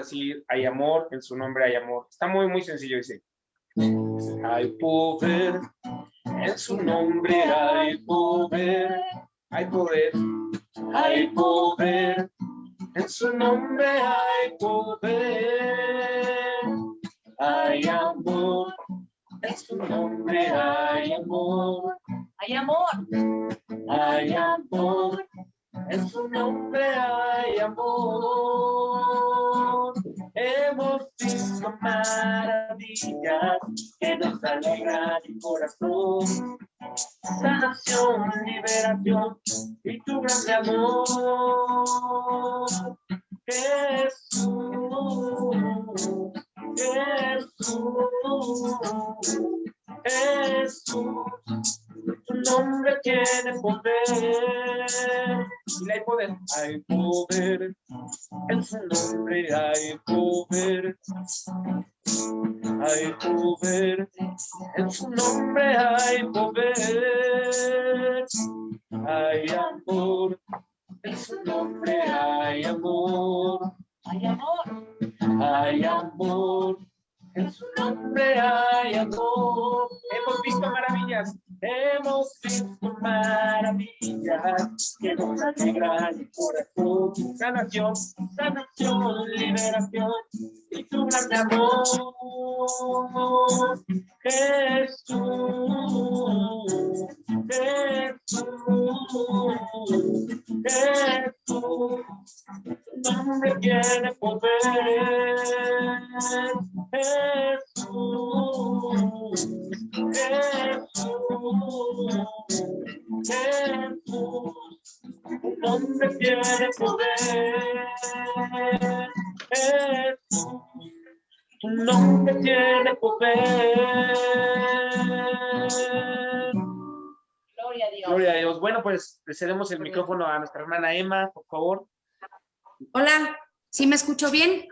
decir, hay amor, en su nombre hay amor. Está muy, muy sencillo, dice. Hay poder, en su nombre hay poder, hay poder, hay poder, en su nombre hay poder, hay amor, en su nombre hay amor, Hay amor. hay amor, en su nombre hay amor. Hemos visto maravillas que nos alegran el corazón. Sanación, liberación y tu grande amor. Jesús, Jesús, Jesús. Tu nombre tiene poder. Y hay poder, hay poder. En su nombre hay poder. Hay poder. En su nombre hay poder. Hay amor. En su nombre hay amor. Hay amor. Hay amor. En su nombre hay amor. Hemos visto maravillas. Hemos visto maravillas que nos alegran el corazón. Sanación, sanación, liberación y tu gran amor. Jesús, Jesús, Jesús. Tu nombre tiene poder. Jesús, Jesús, Jesús, tu nombre tiene poder. Jesús, tu nombre tiene poder. Gloria a Dios. Gloria a Dios. Bueno, pues le cedemos el micrófono a nuestra hermana Emma, por favor. Hola, ¿sí me escucho bien?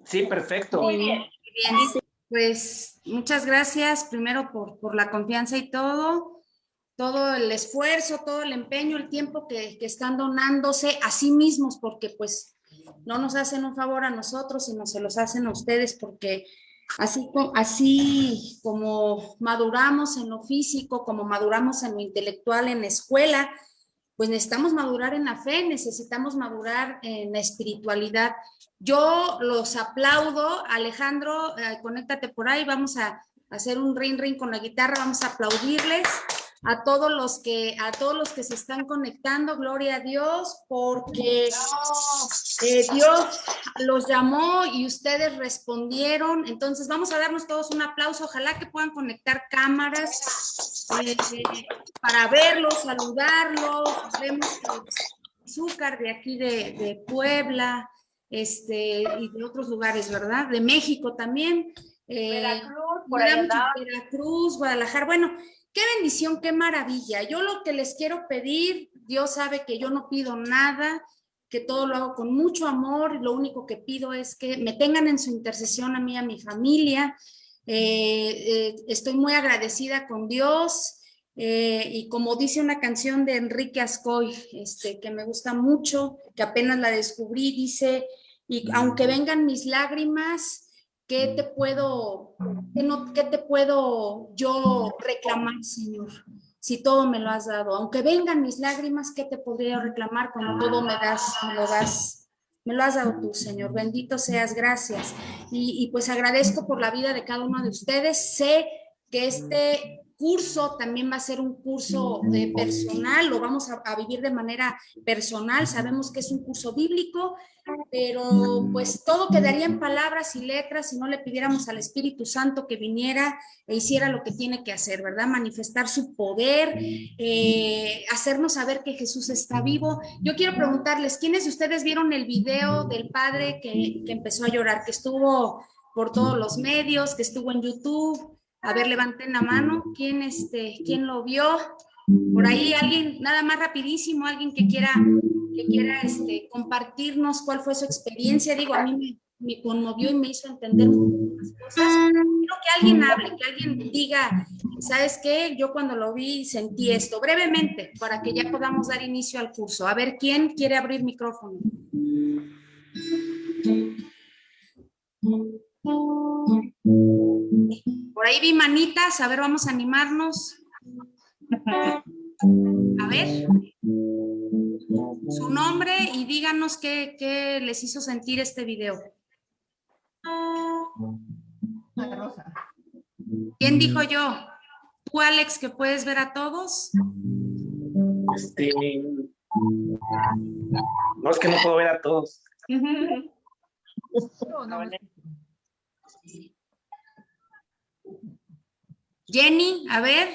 Sí, perfecto. Muy bien. Bien, pues muchas gracias primero por la confianza y todo el esfuerzo, todo el empeño, el tiempo que están donándose a sí mismos, porque pues no nos hacen un favor a nosotros, sino se los hacen a ustedes, porque así como maduramos en lo físico, como maduramos en lo intelectual, en la escuela, pues necesitamos madurar en la fe, necesitamos madurar en la espiritualidad. Yo los aplaudo. Alejandro, conéctate por ahí, vamos a hacer un ring ring con la guitarra, vamos a aplaudirles a todos los que se están conectando. Gloria a Dios, porque Dios los llamó y ustedes respondieron. Entonces vamos a darnos todos un aplauso. Ojalá que puedan conectar cámaras para verlos, saludarlos. Vemos Azúcar de aquí de Puebla, y de otros lugares, ¿verdad? De México también. Veracruz, por ahí andaba. Veracruz, Guadalajara. Bueno, qué bendición, qué maravilla. Yo lo que les quiero pedir, Dios sabe que yo no pido nada, que todo lo hago con mucho amor. Lo único que pido es que me tengan en su intercesión a mí, a mi familia. Estoy muy agradecida con Dios. Y como dice una canción de Enrique Ascoy, que me gusta mucho, que apenas la descubrí, dice: y aunque vengan mis lágrimas, ¿qué te puedo yo reclamar, Señor? Si todo me lo has dado. Aunque vengan mis lágrimas, ¿qué te podría reclamar cuando todo me lo has dado tú, Señor? Bendito seas, gracias. Y pues agradezco por la vida de cada uno de ustedes. Sé que este curso también va a ser un curso personal, lo vamos a vivir de manera personal. Sabemos que es un curso bíblico, pero pues todo quedaría en palabras y letras si no le pidiéramos al Espíritu Santo que viniera e hiciera lo que tiene que hacer, ¿verdad? Manifestar su poder, hacernos saber que Jesús está vivo. Yo quiero preguntarles, ¿quiénes de ustedes vieron el video del padre que empezó a llorar, que estuvo por todos los medios, que estuvo en YouTube? A ver, levanten la mano. ¿Quién lo vio? Por ahí alguien, nada más rapidísimo, alguien que quiera compartirnos cuál fue su experiencia. Digo, a mí me conmovió y me hizo entender muchas cosas. Quiero que alguien hable, que alguien diga, ¿sabes qué? Yo cuando lo vi sentí esto, brevemente, para que ya podamos dar inicio al curso. A ver, ¿quién quiere abrir micrófono? ahí vi manitas, a ver, vamos a animarnos. A ver, su nombre y díganos qué les hizo sentir este video. Rosa. ¿Quién dijo yo? ¿Tú, Alex, que puedes ver a todos? No, es que no puedo ver a todos. Jenny, a ver.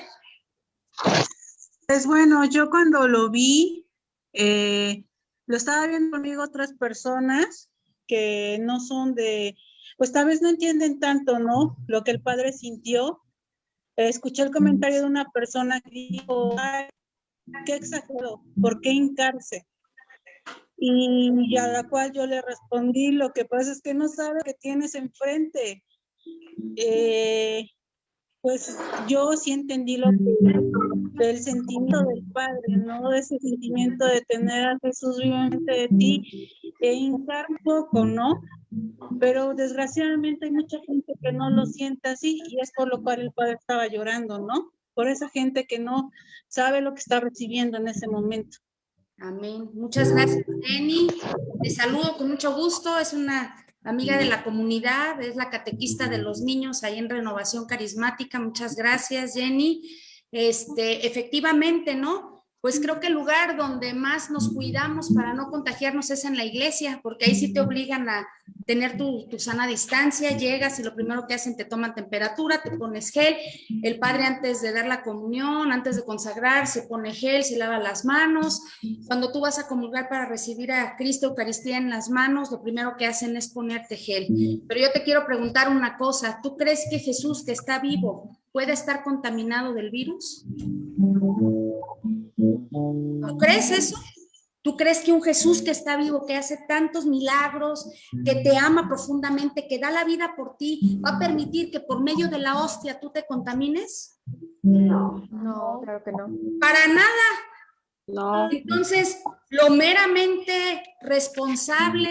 Pues bueno, yo cuando lo vi, lo estaba viendo conmigo otras personas que no son de, pues tal vez no entienden tanto, ¿no? Lo que el padre sintió. Escuché el comentario de una persona que dijo, ay, qué exagerado, ¿por qué hincarse? Y a la cual yo le respondí, lo que pasa es que no sabe que tienes enfrente. Pues yo sí entendí lo que del sentimiento del Padre, ¿no? Ese sentimiento de tener a Jesús vivamente de ti e hincar un poco, ¿no? Pero desgraciadamente hay mucha gente que no lo siente así y es por lo cual el Padre estaba llorando, ¿no? Por esa gente que no sabe lo que está recibiendo en ese momento. Amén. Muchas gracias, Jenny. Te saludo con mucho gusto. Es una amiga de la comunidad, es la catequista de los niños ahí en Renovación Carismática. Muchas gracias, Jenny. Efectivamente, ¿no? Pues creo que el lugar donde más nos cuidamos para no contagiarnos es en la iglesia, porque ahí sí te obligan a tener tu sana distancia, llegas y lo primero que hacen te toman temperatura, te pones gel, el padre antes de dar la comunión, antes de consagrar, se pone gel, se lava las manos, cuando tú vas a comulgar para recibir a Cristo Eucaristía en las manos, lo primero que hacen es ponerte gel. Pero yo te quiero preguntar una cosa, ¿tú crees que Jesús que está vivo puede estar contaminado del virus? ¿Tú crees eso? ¿Tú crees que un Jesús que está vivo, que hace tantos milagros, que te ama profundamente, que da la vida por ti, va a permitir que por medio de la hostia tú te contamines? No. No, claro que no. Para nada. No. Entonces, lo meramente responsable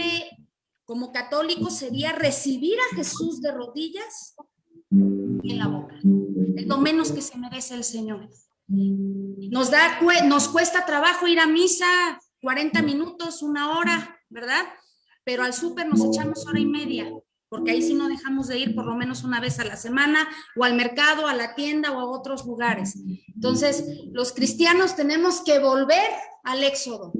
como católico sería recibir a Jesús de rodillas y en la boca. Es lo menos que se merece el Señor. Nos cuesta trabajo ir a misa 40 minutos, una hora, ¿verdad? Pero al súper nos echamos hora y media, porque ahí sí no dejamos de ir por lo menos una vez a la semana, o al mercado, a la tienda o a otros lugares. Entonces, los cristianos tenemos que volver al éxodo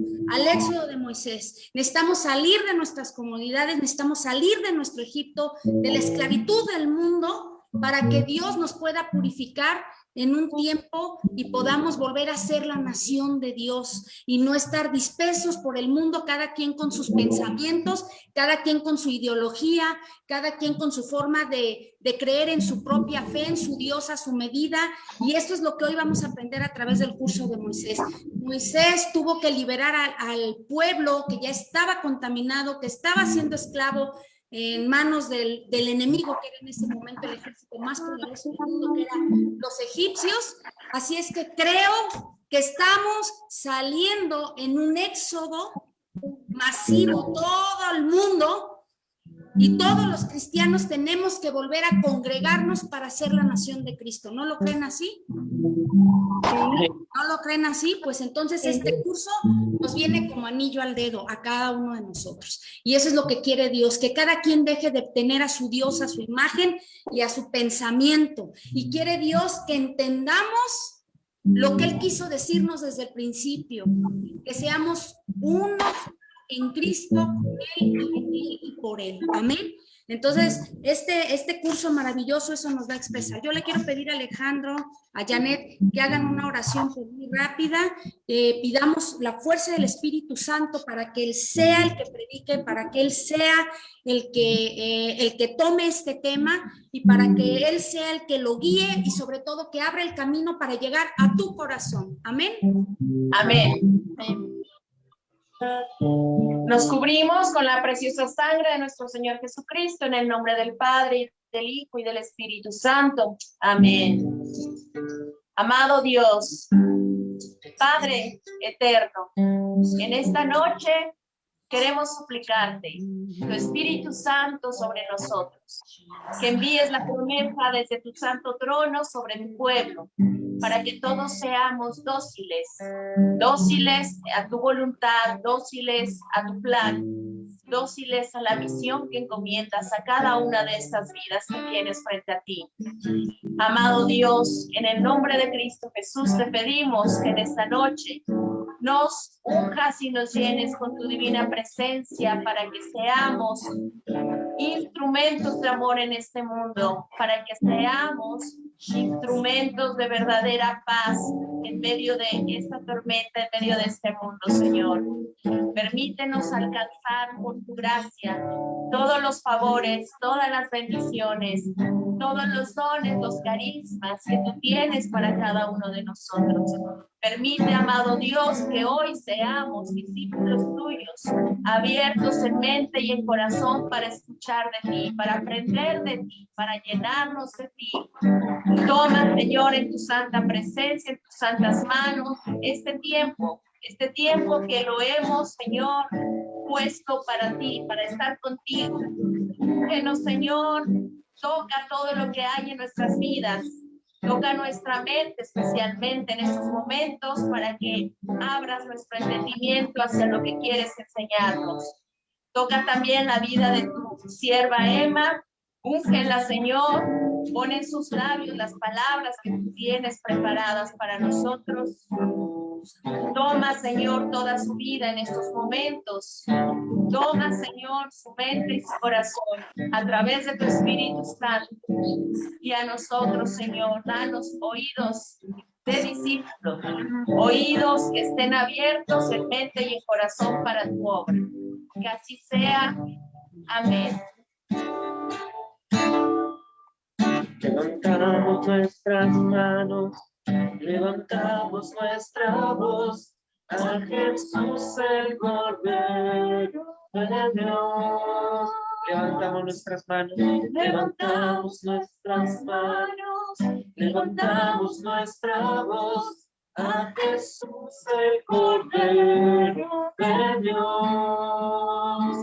de Moisés. Necesitamos salir de nuestras comodidades, necesitamos salir de nuestro Egipto, de la esclavitud del mundo, para que Dios nos pueda purificar en un tiempo y podamos volver a ser la nación de Dios y no estar dispersos por el mundo, cada quien con sus pensamientos, cada quien con su ideología, cada quien con su forma de creer en su propia fe, en su Dios a su medida. Y esto es lo que hoy vamos a aprender a través del curso de Moisés. Moisés tuvo que liberar al pueblo que ya estaba contaminado, que estaba siendo esclavo en manos del enemigo, que era en ese momento el ejército más poderoso del mundo, que eran los egipcios. Así es que creo que estamos saliendo en un éxodo masivo, todo el mundo, y todos los cristianos tenemos que volver a congregarnos para ser la nación de Cristo. ¿No lo creen así? ¿No lo creen así? Pues entonces este curso nos viene como anillo al dedo a cada uno de nosotros. Y eso es lo que quiere Dios, que cada quien deje de tener a su Dios, a su imagen y a su pensamiento. Y quiere Dios que entendamos lo que Él quiso decirnos desde el principio, que seamos uno en Cristo, Él, en Él y por Él. Amén. Entonces, este curso maravilloso, eso nos va a expresar. Yo le quiero pedir a Alejandro, a Janet, que hagan una oración muy rápida. Pidamos la fuerza del Espíritu Santo para que Él sea el que predique, para que Él sea el que tome este tema y para que Él sea el que lo guíe y sobre todo que abra el camino para llegar a tu corazón. Amén. Amén. Nos cubrimos con la preciosa sangre de nuestro Señor Jesucristo en el nombre del Padre, del Hijo y del Espíritu Santo. Amén. Amado Dios, Padre eterno, en esta noche queremos suplicarte tu Espíritu Santo sobre nosotros, que envíes la promesa desde tu santo trono sobre tu pueblo, para que todos seamos dóciles a tu voluntad, dóciles a tu plan, dóciles a la misión que encomiendas a cada una de estas vidas que tienes frente a ti. Amado Dios, en el nombre de Cristo Jesús te pedimos que en esta noche nos unjas y nos llenes con tu divina presencia para que seamos instrumentos de amor en este mundo, para que seamos instrumentos de verdadera paz en medio de esta tormenta, en medio de este mundo, Señor. Permítenos alcanzar por tu gracia todos los favores, todas las bendiciones, todos los dones, los carismas que tú tienes para cada uno de nosotros. Permite, amado Dios, que hoy seamos discípulos tuyos, abiertos en mente y en corazón para escuchar de ti, para aprender de ti, para llenarnos de ti. Toma, Señor, en tu santa presencia, en tus santas manos, este tiempo que lo hemos, Señor, puesto para ti, para estar contigo. Que nos, Señor, toca todo lo que hay en nuestras vidas. Toca nuestra mente especialmente en estos momentos para que abras nuestro entendimiento hacia lo que quieres enseñarnos. Toca también la vida de tu sierva Emma. Úngela, Señor. Pon en sus labios las palabras que tú tienes preparadas para nosotros. Toma, Señor, toda su vida en estos momentos. Toma, Señor, su mente y su corazón a través de tu Espíritu Santo. Y a nosotros, Señor, danos oídos de discípulos, oídos que estén abiertos en mente y en corazón para tu obra. Que así sea. Amén. Levantamos nuestras manos, levantamos nuestra voz a Jesús el Cordero de Dios. Levantamos nuestras manos, levantamos nuestras manos, levantamos nuestra voz a Jesús el Cordero de Dios.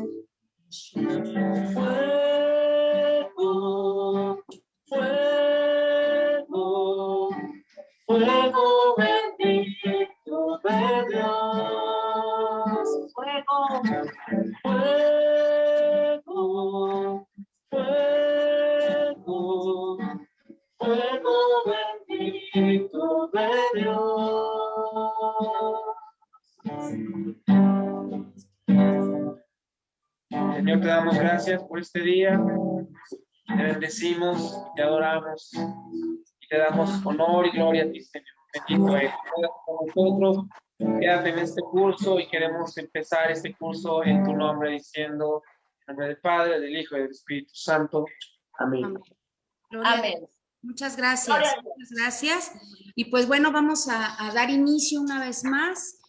Fuego, fuego, fuego bendito de Dios. Fuego, Fuego, fuego, fuego bendito de Dios. Señor, te damos gracias por este día. Te bendecimos, te adoramos y te damos honor y gloria a ti, Señor. Bendito eres. Quédate con nosotros, quédate en este curso y queremos empezar este curso en tu nombre diciendo, en nombre del Padre, del Hijo y del Espíritu Santo. Amén. Amén. Gloria a amén. Dios. Muchas gracias. Muchas gracias. Y pues bueno, vamos a dar inicio una vez más.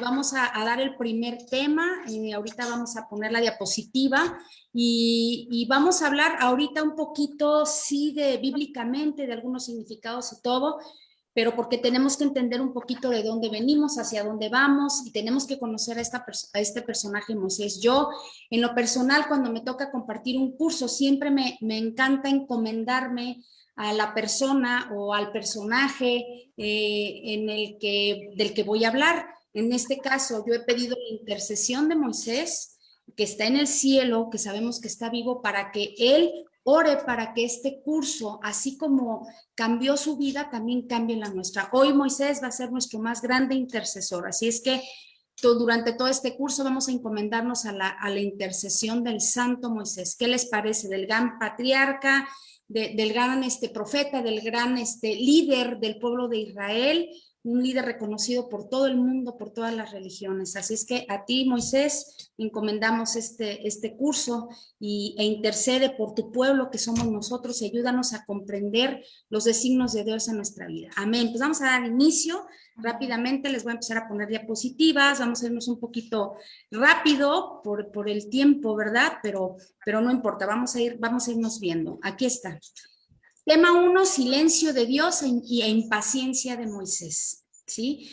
Vamos a dar el primer tema. Ahorita vamos a poner la diapositiva y vamos a hablar ahorita un poquito, sí, de bíblicamente, de algunos significados y todo, pero porque tenemos que entender un poquito de dónde venimos, hacia dónde vamos, y tenemos que conocer a este personaje Moisés. Yo, en lo personal, cuando me toca compartir un curso, siempre me encanta encomendarme a la persona o al personaje del que voy a hablar. En este caso, yo he pedido la intercesión de Moisés, que está en el cielo, que sabemos que está vivo, para que él ore para que este curso, así como cambió su vida, también cambie la nuestra. Hoy Moisés va a ser nuestro más grande intercesor, así es que durante todo este curso vamos a encomendarnos a la intercesión del santo Moisés. ¿Qué les parece? Del gran patriarca, del gran profeta, del gran líder del pueblo de Israel, un líder reconocido por todo el mundo, por todas las religiones. Así es que a ti, Moisés, encomendamos este curso e intercede por tu pueblo, que somos nosotros, y ayúdanos a comprender los designios de Dios en nuestra vida. Amén. Pues vamos a dar inicio rápidamente. Les voy a empezar a poner diapositivas. Vamos a irnos un poquito rápido por el tiempo, ¿verdad? Pero no importa, vamos a irnos viendo. Aquí está. Tema 1, silencio de Dios e impaciencia de Moisés, ¿sí?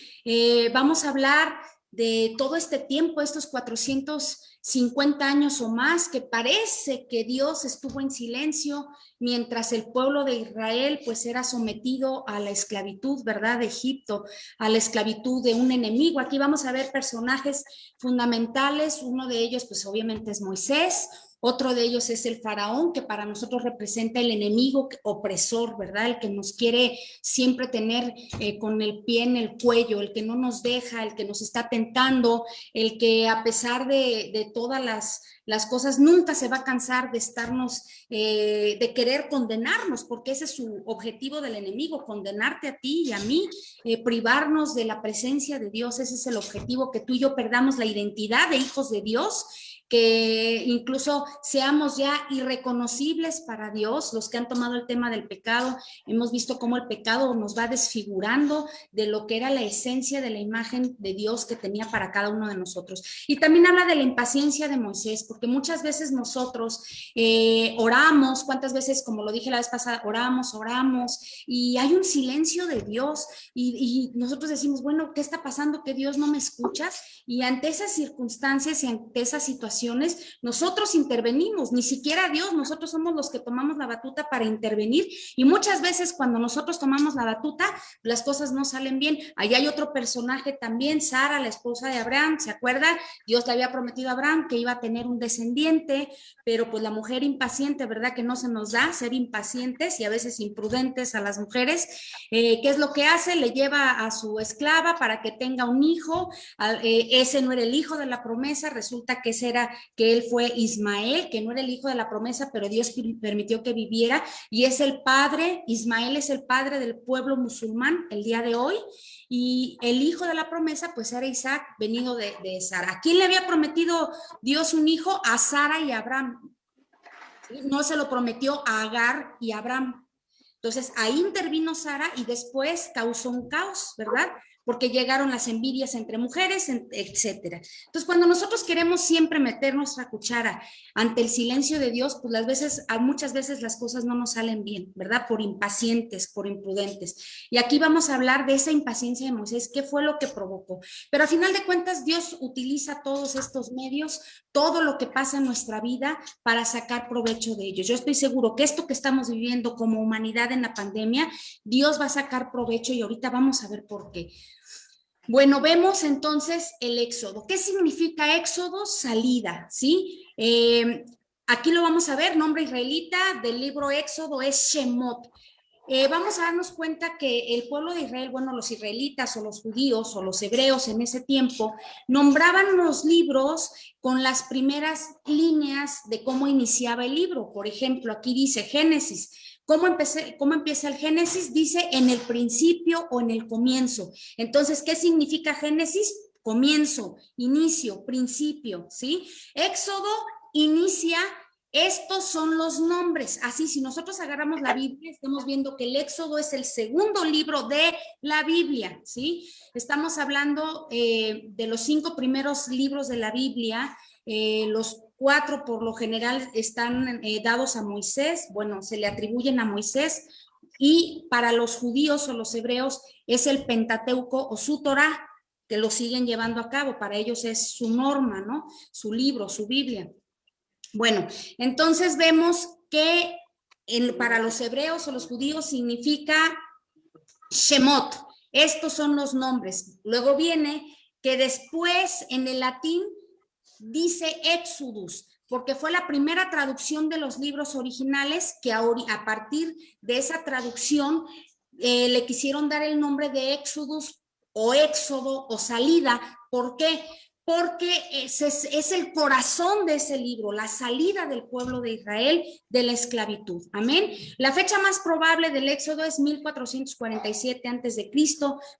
Vamos a hablar de todo este tiempo, estos 450 años o más, que parece que Dios estuvo en silencio mientras el pueblo de Israel pues era sometido a la esclavitud, ¿verdad? De Egipto, a la esclavitud de un enemigo. Aquí vamos a ver personajes fundamentales. Uno de ellos pues obviamente es Moisés. Otro de ellos es el faraón, que para nosotros representa el enemigo opresor, ¿verdad? El que nos quiere siempre tener con el pie en el cuello, el que no nos deja, el que nos está tentando, el que a pesar de todas las cosas nunca se va a cansar de estarnos, de querer condenarnos, porque ese es su objetivo del enemigo, condenarte a ti y a mí, privarnos de la presencia de Dios. Ese es el objetivo, que tú y yo perdamos la identidad de hijos de Dios, que incluso seamos ya irreconocibles para Dios. Los que han tomado el tema del pecado, hemos visto cómo el pecado nos va desfigurando de lo que era la esencia de la imagen de Dios que tenía para cada uno de nosotros. Y también habla de la impaciencia de Moisés, porque muchas veces nosotros oramos, cuántas veces, como lo dije la vez pasada, oramos, y hay un silencio de Dios, y nosotros decimos, bueno, ¿qué está pasando? ¿Que Dios no me escuchas? Y ante esas circunstancias y ante esas situaciones, nosotros intervenimos, ni siquiera Dios, nosotros somos los que tomamos la batuta para intervenir, y muchas veces cuando nosotros tomamos la batuta, las cosas no salen bien. Ahí hay otro personaje también, Sara, la esposa de Abraham, ¿se acuerda? Dios le había prometido a Abraham que iba a tener un descendiente, pero pues la mujer impaciente, ¿verdad? Que no se nos da ser impacientes y a veces imprudentes a las mujeres. ¿Qué es lo que hace? Le lleva a su esclava para que tenga un hijo. Ese no era el hijo de la promesa, resulta que que él fue Ismael, que no era el hijo de la promesa, pero Dios permitió que viviera, y es el padre, Ismael es el padre del pueblo musulmán el día de hoy, y el hijo de la promesa pues era Isaac, venido de Sara. ¿A quién le había prometido Dios un hijo? A Sara y a Abraham. No se lo prometió a Agar y a Abraham. Entonces ahí intervino Sara y después causó un caos, ¿verdad? Porque llegaron las envidias entre mujeres, etcétera. Entonces, cuando nosotros queremos siempre meter nuestra cuchara ante el silencio de Dios, pues muchas veces las cosas no nos salen bien, ¿verdad? Por impacientes, por imprudentes. Y aquí vamos a hablar de esa impaciencia de Moisés, qué fue lo que provocó. Pero a final de cuentas, Dios utiliza todos estos medios, todo lo que pasa en nuestra vida para sacar provecho de ellos. Yo estoy seguro que esto que estamos viviendo como humanidad en la pandemia, Dios va a sacar provecho, y ahorita vamos a ver por qué. Bueno, vemos entonces el éxodo. ¿Qué significa éxodo? Salida, ¿sí? Aquí lo vamos a ver, nombre israelita del libro Éxodo es Shemot. Vamos a darnos cuenta que el pueblo de Israel, bueno, los israelitas o los judíos o los hebreos en ese tiempo, nombraban los libros con las primeras líneas de cómo iniciaba el libro. Por ejemplo, aquí dice Génesis. ¿Cómo empieza el Génesis? Dice en el principio o en el comienzo. Entonces, ¿qué significa Génesis? Comienzo, inicio, principio, ¿sí? Éxodo inicia. Estos son los nombres. Así, si nosotros agarramos la Biblia, estamos viendo que el Éxodo es el segundo libro de la Biblia, ¿sí? Estamos hablando de los 5 primeros libros de la Biblia. Los 4 por lo general están dados a Moisés, bueno, se le atribuyen a Moisés, y para los judíos o los hebreos es el Pentateuco o su Torá, que lo siguen llevando a cabo. Para ellos es su norma, ¿no? Su libro, su Biblia. Bueno, entonces vemos que para los hebreos o los judíos significa Shemot. Estos son los nombres. Luego viene que después en el latín dice Exodus, porque fue la primera traducción de los libros originales, que a partir de esa traducción le quisieron dar el nombre de Exodus o éxodo o salida. ¿Por qué? Porque es el corazón de ese libro, la salida del pueblo de Israel de la esclavitud. Amén. La fecha más probable del éxodo es 1447 a.C.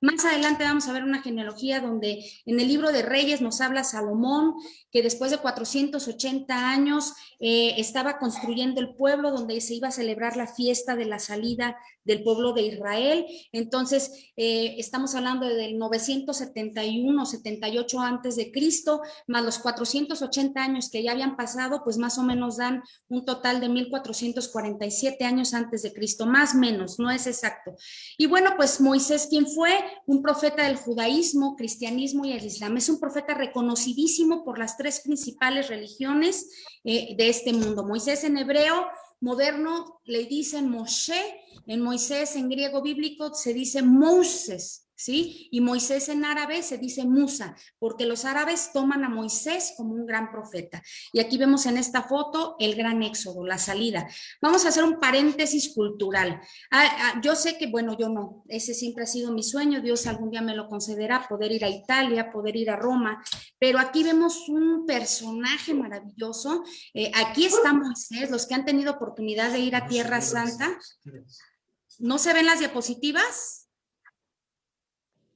Más adelante vamos a ver una genealogía donde en el libro de Reyes nos habla Salomón, que después de 480 años estaba construyendo el pueblo donde se iba a celebrar la fiesta de la salida del pueblo de Israel. Entonces, estamos hablando del 971, 78 a.C., Cristo, más los 480 años que ya habían pasado, pues más o menos dan un total de 1447 años antes de Cristo, más o menos, no es exacto. Y bueno, pues Moisés, quien fue un profeta del judaísmo, cristianismo y el islam, es un profeta reconocidísimo por las tres principales religiones de este mundo. Moisés en hebreo moderno le dicen Moshe, en Moisés en griego bíblico se dice Moses, ¿sí? Y Moisés en árabe se dice Musa, porque los árabes toman a Moisés como un gran profeta. Y aquí vemos en esta foto el gran éxodo, la salida. Vamos a hacer un paréntesis cultural. Yo sé que, bueno, yo no, ese siempre ha sido mi sueño, Dios algún día me lo concederá, poder ir a Italia, poder ir a Roma, pero aquí vemos un personaje maravilloso. Aquí está Moisés, los que han tenido oportunidad de ir a Tierra Santa. ¿No se ven las diapositivas?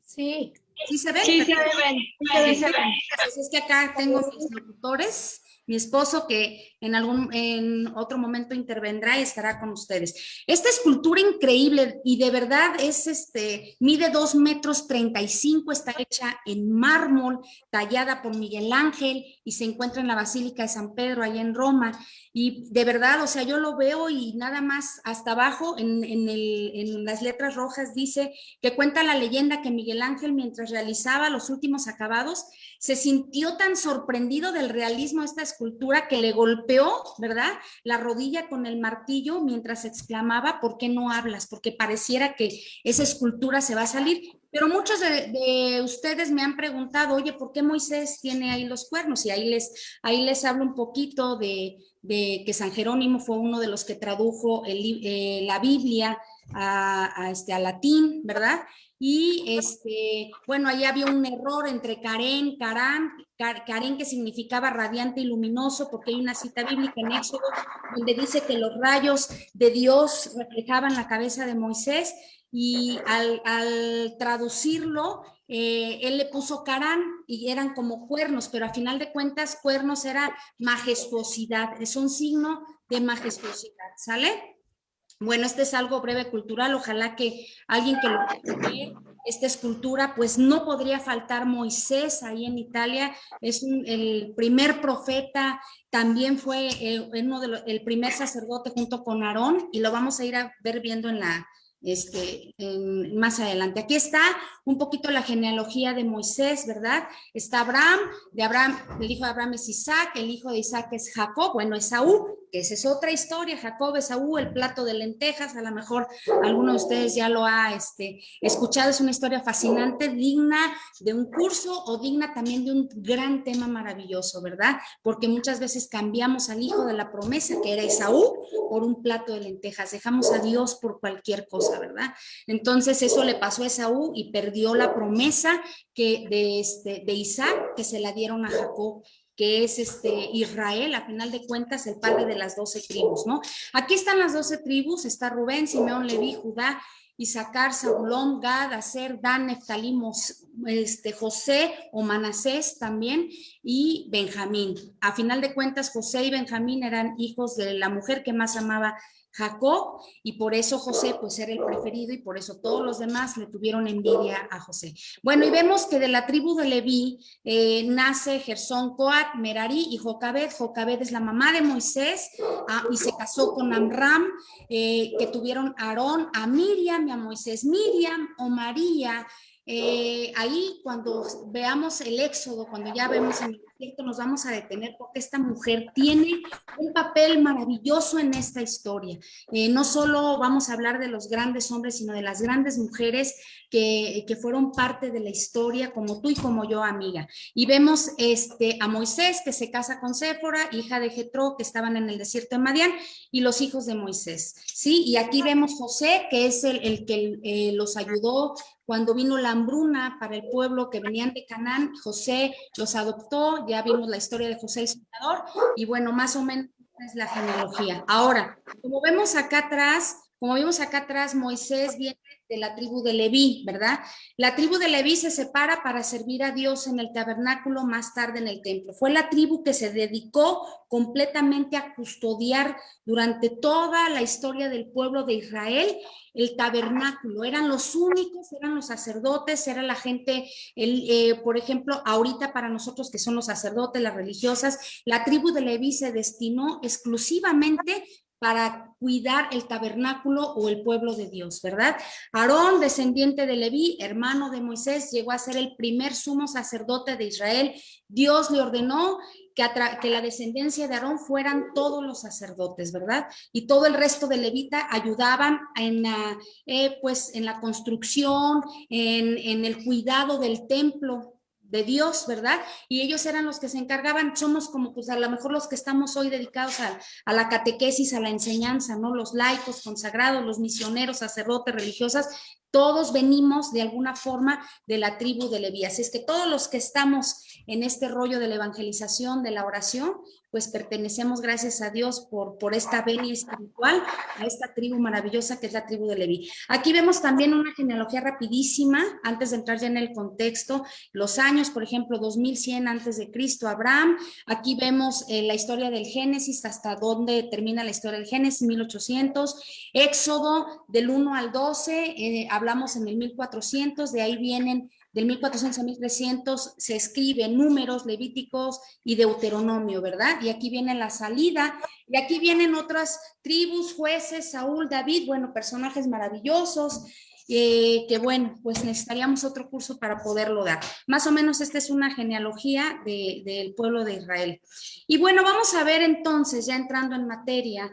Sí. ¿Sí se ven? Sí, se ven. Sí, se ven. Pues es que acá tengo mis locutores, mi esposo que en otro momento intervendrá y estará con ustedes. Esta escultura increíble y de verdad mide 2,35 metros, está hecha en mármol, tallada por Miguel Ángel y se encuentra en la Basílica de San Pedro, allá en Roma. Y de verdad, o sea, yo lo veo y nada más hasta abajo en las letras rojas dice que cuenta la leyenda que Miguel Ángel, mientras realizaba los últimos acabados, se sintió tan sorprendido del realismo de esta escultura que le golpeó, ¿verdad?, la rodilla con el martillo mientras exclamaba, ¿por qué no hablas? Porque pareciera que esa escultura se va a salir. Pero muchos de ustedes me han preguntado, oye, ¿por qué Moisés tiene ahí los cuernos? Y ahí les hablo un poquito de que San Jerónimo fue uno de los que tradujo la Biblia a latín, ¿verdad? Y bueno, ahí había un error entre Karen, que significaba radiante y luminoso, porque hay una cita bíblica en Éxodo donde dice que los rayos de Dios reflejaban la cabeza de Moisés, y al traducirlo, él le puso Carán y eran como cuernos, pero a final de cuentas cuernos era majestuosidad, es un signo de majestuosidad, ¿sale? Bueno, es algo breve cultural, ojalá que alguien que lo ve, esta escultura, pues no podría faltar Moisés ahí en Italia, es el primer profeta, también fue el primer sacerdote junto con Aarón, y lo vamos a ir a ver viendo más adelante. Aquí está un poquito la genealogía de Moisés, ¿verdad? Está Abraham, el hijo de Abraham es Isaac, el hijo de Isaac es Jacob, bueno, Esaú, que esa es otra historia, Jacob, Esaú, el plato de lentejas, a lo mejor alguno de ustedes ya lo ha escuchado, es una historia fascinante, digna de un curso o digna también de un gran tema maravilloso, ¿verdad? Porque muchas veces cambiamos al hijo de la promesa, que era Esaú, por un plato de lentejas, dejamos a Dios por cualquier cosa, ¿verdad? Entonces eso le pasó a Esaú y perdió la promesa de Isaac, que se la dieron a Jacob, que es Israel, a final de cuentas, el padre de las 12 tribus, ¿no? Aquí están las 12 tribus, está Rubén, Simeón, Leví, Judá, Isaacar, Zabulón, Gad, Aser, Dan, Neftalí, José o Manasés también, y Benjamín. A final de cuentas, José y Benjamín eran hijos de la mujer que más amaba Jacob, y por eso José pues era el preferido, y por eso todos los demás le tuvieron envidia a José. Bueno, y vemos que de la tribu de Leví nace Gersón, Coat, Merari y Jocabed. Jocabed es la mamá de Moisés, y se casó con Amram, que tuvieron a Aarón, a Miriam y a Moisés. Miriam o María, ahí cuando veamos el Éxodo, cuando ya vemos en el desierto, nos vamos a detener porque esta mujer tiene un papel maravilloso en esta historia. No solo vamos a hablar de los grandes hombres, sino de las grandes mujeres que fueron parte de la historia, como tú y como yo, amiga. Y vemos a Moisés, que se casa con Séfora, hija de Jetro, que estaban en el desierto de Madián, y los hijos de Moisés, ¿sí? Y aquí vemos José, que es el que los ayudó cuando vino la hambruna para el pueblo que venían de Canaán. José los adoptó, ya vimos la historia de José el Soñador, y bueno, más o menos es la genealogía. Ahora, como vemos acá atrás, Como vimos acá atrás, Moisés viene de la tribu de Leví, ¿verdad? La tribu de Leví se separa para servir a Dios en el tabernáculo, más tarde en el templo. Fue la tribu que se dedicó completamente a custodiar durante toda la historia del pueblo de Israel el tabernáculo. Eran los únicos, eran los sacerdotes, era la gente, por ejemplo, ahorita para nosotros que son los sacerdotes, las religiosas, la tribu de Leví se destinó exclusivamente para cuidar el tabernáculo o el pueblo de Dios, ¿verdad? Aarón, descendiente de Leví, hermano de Moisés, llegó a ser el primer sumo sacerdote de Israel. Dios le ordenó que la descendencia de Aarón fueran todos los sacerdotes, ¿verdad? Y todo el resto de levita ayudaban pues, en la construcción, en el cuidado del templo de Dios, ¿verdad? Y ellos eran los que se encargaban, somos como pues a lo mejor los que estamos hoy dedicados a la catequesis, a la enseñanza, ¿no? Los laicos consagrados, los misioneros, sacerdotes, religiosas, todos venimos de alguna forma de la tribu de Leví. Así es que todos los que estamos en este rollo de la evangelización, de la oración, pues pertenecemos, gracias a Dios, por esta venia espiritual, a esta tribu maravillosa que es la tribu de Leví. Aquí vemos también una genealogía rapidísima, antes de entrar ya en el contexto, los años, por ejemplo, 2100 antes de Cristo, Abraham. Aquí vemos la historia del Génesis, hasta dónde termina la historia del Génesis, 1800. Éxodo, del 1 al 12, hablamos en el 1400, de ahí vienen del 1400 a 1300 se escribe Números, Levíticos y Deuteronomio, ¿verdad? Y aquí viene la salida, y aquí vienen otras tribus, jueces, Saúl, David, bueno, personajes maravillosos, que bueno, pues necesitaríamos otro curso para poderlo dar. Más o menos esta es una genealogía del pueblo de Israel. Y bueno, vamos a ver entonces, ya entrando en materia,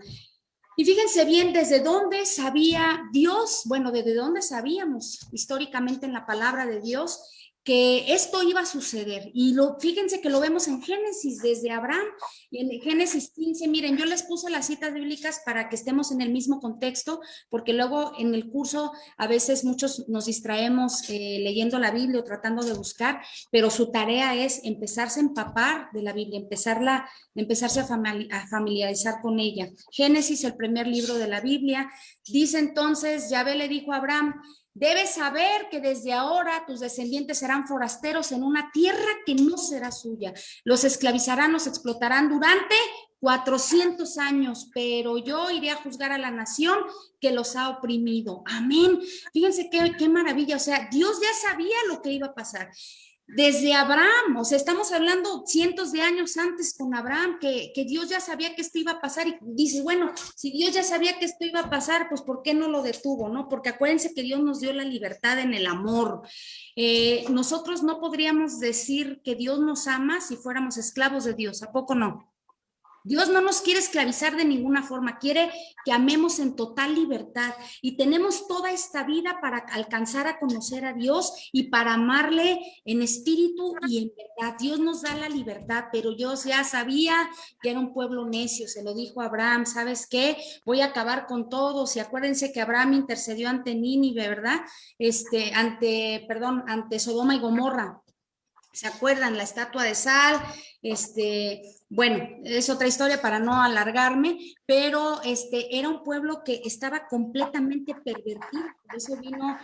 y fíjense bien, ¿desde dónde sabía Dios? Bueno, ¿desde dónde sabíamos históricamente en la palabra de Dios que esto iba a suceder? Y fíjense que lo vemos en Génesis, desde Abraham, y en Génesis 15, miren, yo les puse las citas bíblicas para que estemos en el mismo contexto, porque luego en el curso a veces muchos nos distraemos leyendo la Biblia o tratando de buscar, pero su tarea es empezarse a empapar de la Biblia, empezarse a familiarizar con ella. Génesis, el primer libro de la Biblia, dice entonces, Yahvé le dijo a Abraham, debes saber que desde ahora tus descendientes serán forasteros en una tierra que no será suya. Los esclavizarán, los explotarán durante 400 años, pero yo iré a juzgar a la nación que los ha oprimido. Amén. Fíjense qué maravilla. O sea, Dios ya sabía lo que iba a pasar. Desde Abraham, o sea, estamos hablando cientos de años antes con Abraham, que Dios ya sabía que esto iba a pasar y dice, bueno, si Dios ya sabía que esto iba a pasar, pues ¿por qué no lo detuvo, no? Porque acuérdense que Dios nos dio la libertad en el amor. Nosotros no podríamos decir que Dios nos ama si fuéramos esclavos de Dios, ¿a poco no? Dios no nos quiere esclavizar de ninguna forma, quiere que amemos en total libertad y tenemos toda esta vida para alcanzar a conocer a Dios y para amarle en espíritu y en verdad. Dios nos da la libertad, pero Dios ya sabía que era un pueblo necio, se lo dijo a Abraham, ¿sabes qué? Voy a acabar con todos y acuérdense que Abraham intercedió ante Nínive, ¿verdad? Ante Sodoma y Gomorra. ¿Se acuerdan? La estatua de sal, bueno, es otra historia para no alargarme, pero era un pueblo que estaba completamente pervertido, por eso vino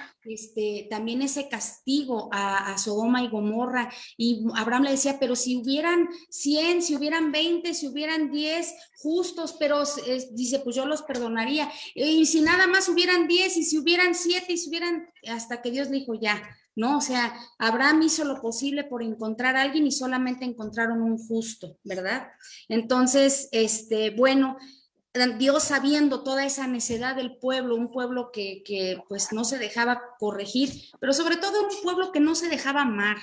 también ese castigo a Sodoma y Gomorra, y Abraham le decía, pero si hubieran 100, si hubieran 20, si hubieran 10 justos, pero dice, pues yo los perdonaría, y si nada más hubieran 10, y si hubieran 7, y si hubieran, hasta que Dios le dijo, ya, ¿no? O sea, Abraham hizo lo posible por encontrar a alguien y solamente encontraron un justo, ¿verdad? Entonces, bueno, Dios sabiendo toda esa necedad del pueblo, un pueblo que pues no se dejaba corregir, pero sobre todo un pueblo que no se dejaba amar.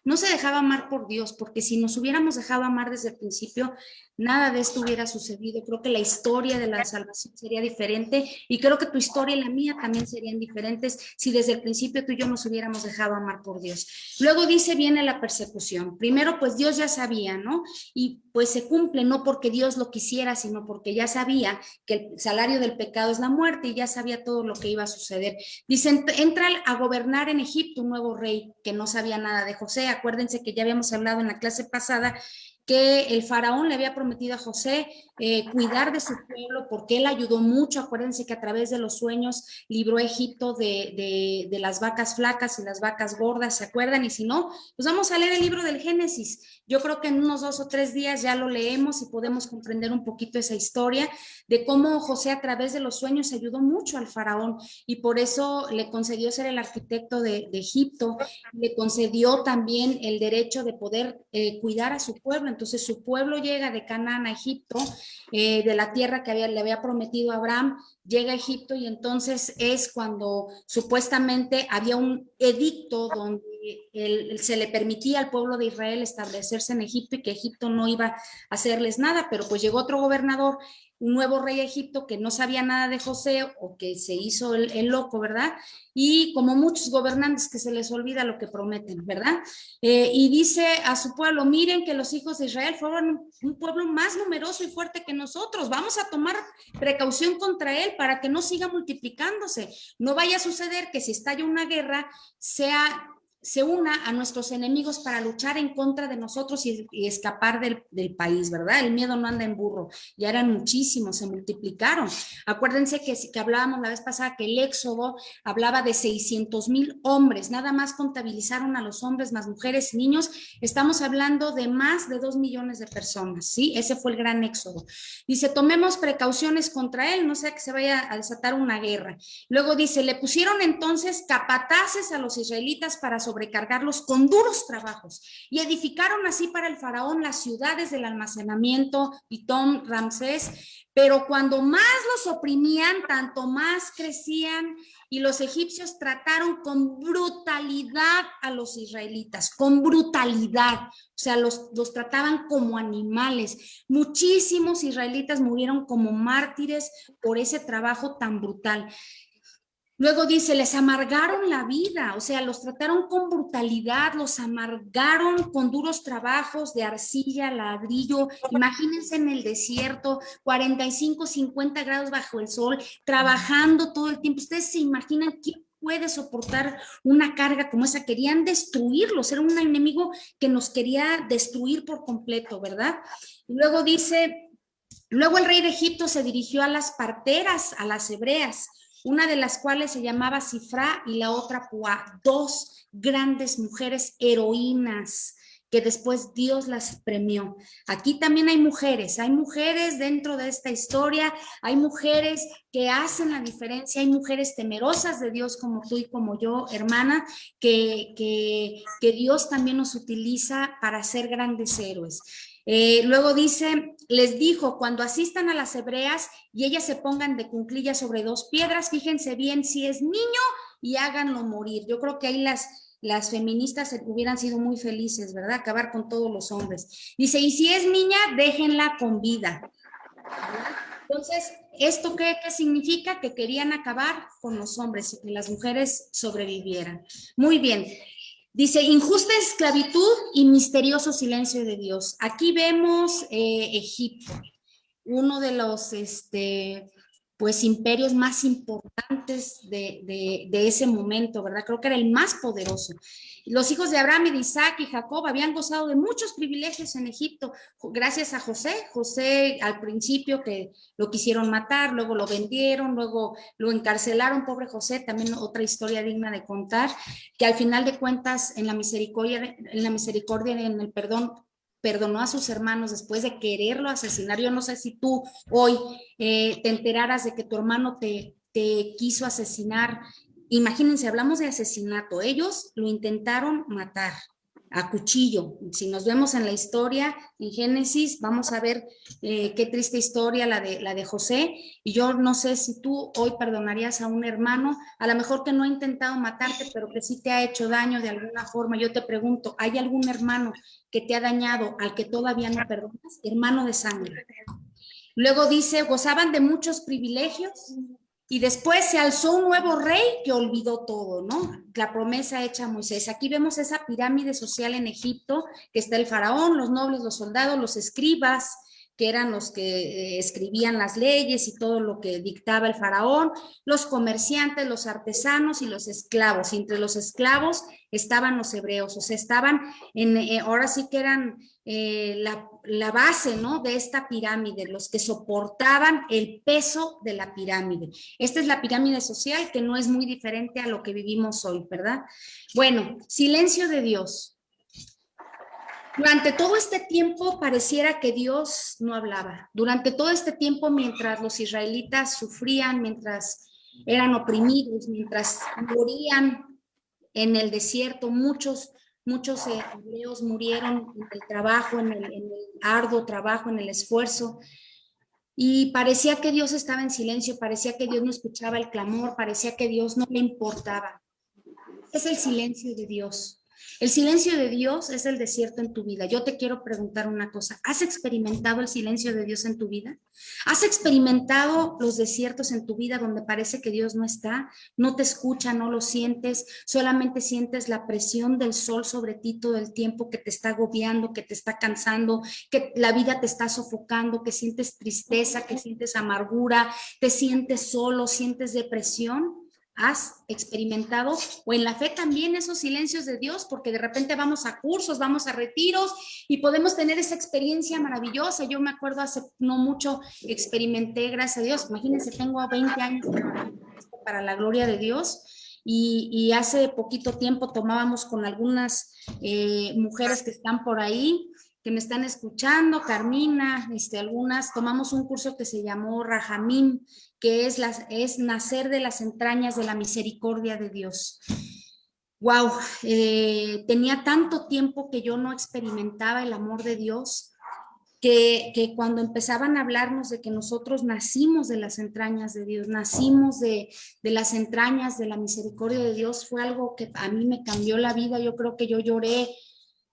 No se dejaba amar por Dios, porque si nos hubiéramos dejado amar desde el principio, nada de esto hubiera sucedido. Creo que la historia de la salvación sería diferente y creo que tu historia y la mía también serían diferentes si desde el principio tú y yo nos hubiéramos dejado amar por Dios. Luego dice, viene la persecución. Primero, pues Dios ya sabía, ¿no? Y pues se cumple no porque Dios lo quisiera, sino porque ya sabía que el salario del pecado es la muerte y ya sabía todo lo que iba a suceder. Dicen, entra a gobernar en Egipto un nuevo rey que no sabía nada de José. Acuérdense que ya habíamos hablado en la clase pasada que el faraón le había prometido a José cuidar de su pueblo porque él ayudó mucho. Acuérdense que a través de los sueños libró a Egipto de las vacas flacas y las vacas gordas, ¿se acuerdan? Y si no, pues vamos a leer el libro del Génesis. Yo creo que en unos 2 o 3 días ya lo leemos y podemos comprender un poquito esa historia de cómo José a través de los sueños ayudó mucho al faraón y por eso le concedió ser el arquitecto de Egipto, le concedió también el derecho de poder cuidar a su pueblo. Entonces su pueblo llega de Canaán a Egipto, de la tierra que le había prometido a Abraham, llega a Egipto y entonces es cuando supuestamente había un edicto donde se le permitía al pueblo de Israel establecerse en Egipto y que Egipto no iba a hacerles nada, pero pues llegó otro gobernador, un nuevo rey de Egipto que no sabía nada de José o que se hizo el loco, ¿verdad? Y como muchos gobernantes que se les olvida lo que prometen, ¿verdad? Y dice a su pueblo, miren que los hijos de Israel fueron un pueblo más numeroso y fuerte que nosotros, vamos a tomar precaución contra él para que no siga multiplicándose. No vaya a suceder que si estalla una guerra se una a nuestros enemigos para luchar en contra de nosotros y escapar del país, ¿verdad? El miedo no anda en burro, ya eran muchísimos, se multiplicaron. Acuérdense que hablábamos la vez pasada que el Éxodo hablaba de 600,000 hombres, nada más contabilizaron a los hombres más mujeres y niños, estamos hablando de más de 2 millones de personas, ¿sí? Ese fue el gran Éxodo. Dice, tomemos precauciones contra él, no sea que se vaya a desatar una guerra. Luego dice, le pusieron entonces capataces a los israelitas para sobrecargarlos con duros trabajos y edificaron así para el faraón las ciudades del almacenamiento, Pitón, Ramsés, pero cuando más los oprimían, tanto más crecían y los egipcios trataron con brutalidad a los israelitas, con brutalidad, o sea, los trataban como animales. Muchísimos israelitas murieron como mártires por ese trabajo tan brutal. Luego dice, les amargaron la vida, o sea, los trataron con brutalidad, los amargaron con duros trabajos de arcilla, ladrillo. Imagínense en el desierto, 45, 50 grados bajo el sol, trabajando todo el tiempo. ¿Ustedes se imaginan quién puede soportar una carga como esa? Querían destruirlos, era un enemigo que nos quería destruir por completo, ¿verdad? Y luego dice, luego el rey de Egipto se dirigió a las parteras, a las hebreas, una de las cuales se llamaba Sifra y la otra Puá, 2 grandes mujeres heroínas que después Dios las premió. Aquí también hay mujeres dentro de esta historia, hay mujeres que hacen la diferencia, hay mujeres temerosas de Dios como tú y como yo, hermana, que Dios también nos utiliza para ser grandes héroes. Luego dice, les dijo, cuando asistan a las hebreas y ellas se pongan de cuclillas sobre 2 piedras, fíjense bien si es niño y háganlo morir. Yo creo que ahí las feministas hubieran sido muy felices, ¿verdad? Acabar con todos los hombres. Dice, y si es niña, déjenla con vida. Entonces, ¿esto qué significa? Que querían acabar con los hombres y que las mujeres sobrevivieran. Muy bien. Dice, injusta esclavitud y misterioso silencio de Dios. Aquí vemos Egipto, uno de los pues, imperios más importantes de ese momento, ¿verdad? Creo que era el más poderoso. Los hijos de Abraham y de Isaac y Jacob habían gozado de muchos privilegios en Egipto, gracias a José. José al principio que lo quisieron matar, luego lo vendieron, luego lo encarcelaron, pobre José, también otra historia digna de contar, que al final de cuentas en la misericordia, en el perdón, perdonó a sus hermanos después de quererlo asesinar. Yo no sé si tú hoy te enteraras de que tu hermano te quiso asesinar. Imagínense, hablamos de asesinato. Ellos lo intentaron matar a cuchillo. Si nos vemos en la historia, en Génesis, vamos a ver qué triste historia la de José. Y yo no sé si tú hoy perdonarías a un hermano, a lo mejor que no ha intentado matarte, pero que sí te ha hecho daño de alguna forma. Yo te pregunto, ¿hay algún hermano que te ha dañado al que todavía no perdonas? Hermano de sangre. Luego dice, gozaban de muchos privilegios. Y después se alzó un nuevo rey que olvidó todo, ¿no? La promesa hecha a Moisés. Aquí vemos esa pirámide social en Egipto, que está el faraón, los nobles, los soldados, los escribas, que eran los que escribían las leyes y todo lo que dictaba el faraón, los comerciantes, los artesanos y los esclavos. Y entre los esclavos estaban los hebreos, o sea, estaban ahora sí que eran la base, ¿no?, de esta pirámide, los que soportaban el peso de la pirámide. Esta es la pirámide social, que no es muy diferente a lo que vivimos hoy, ¿verdad? Bueno, silencio de Dios. Durante todo este tiempo pareciera que Dios no hablaba. Durante todo este tiempo, mientras los israelitas sufrían, mientras eran oprimidos, mientras morían en el desierto, muchos hebreos murieron en el trabajo, en el arduo trabajo, en el esfuerzo. Y parecía que Dios estaba en silencio, parecía que Dios no escuchaba el clamor, parecía que Dios no le importaba. Es el silencio de Dios. El silencio de Dios es el desierto en tu vida. Yo te quiero preguntar una cosa. ¿Has experimentado el silencio de Dios en tu vida? ¿Has experimentado los desiertos en tu vida donde parece que Dios no está? No te escucha, no lo sientes, solamente sientes la presión del sol sobre ti todo el tiempo, que te está agobiando, que te está cansando, que la vida te está sofocando, que sientes tristeza, que sientes amargura, te sientes solo, sientes depresión. ¿Has experimentado o en la fe también esos silencios de Dios? Porque de repente vamos a cursos, vamos a retiros y podemos tener esa experiencia maravillosa. Yo me acuerdo hace no mucho experimenté, gracias a Dios, imagínense, tengo 20 años para la gloria de Dios. Y hace poquito tiempo tomábamos con algunas mujeres que están por ahí, que me están escuchando, Carmina, algunas, tomamos un curso que se llamó Rajamín, que es nacer de las entrañas de la misericordia de Dios. Wow, tenía tanto tiempo que yo no experimentaba el amor de Dios, que cuando empezaban a hablarnos de que nosotros nacimos de las entrañas de Dios, nacimos de las entrañas de la misericordia de Dios, fue algo que a mí me cambió la vida. Yo creo que yo lloré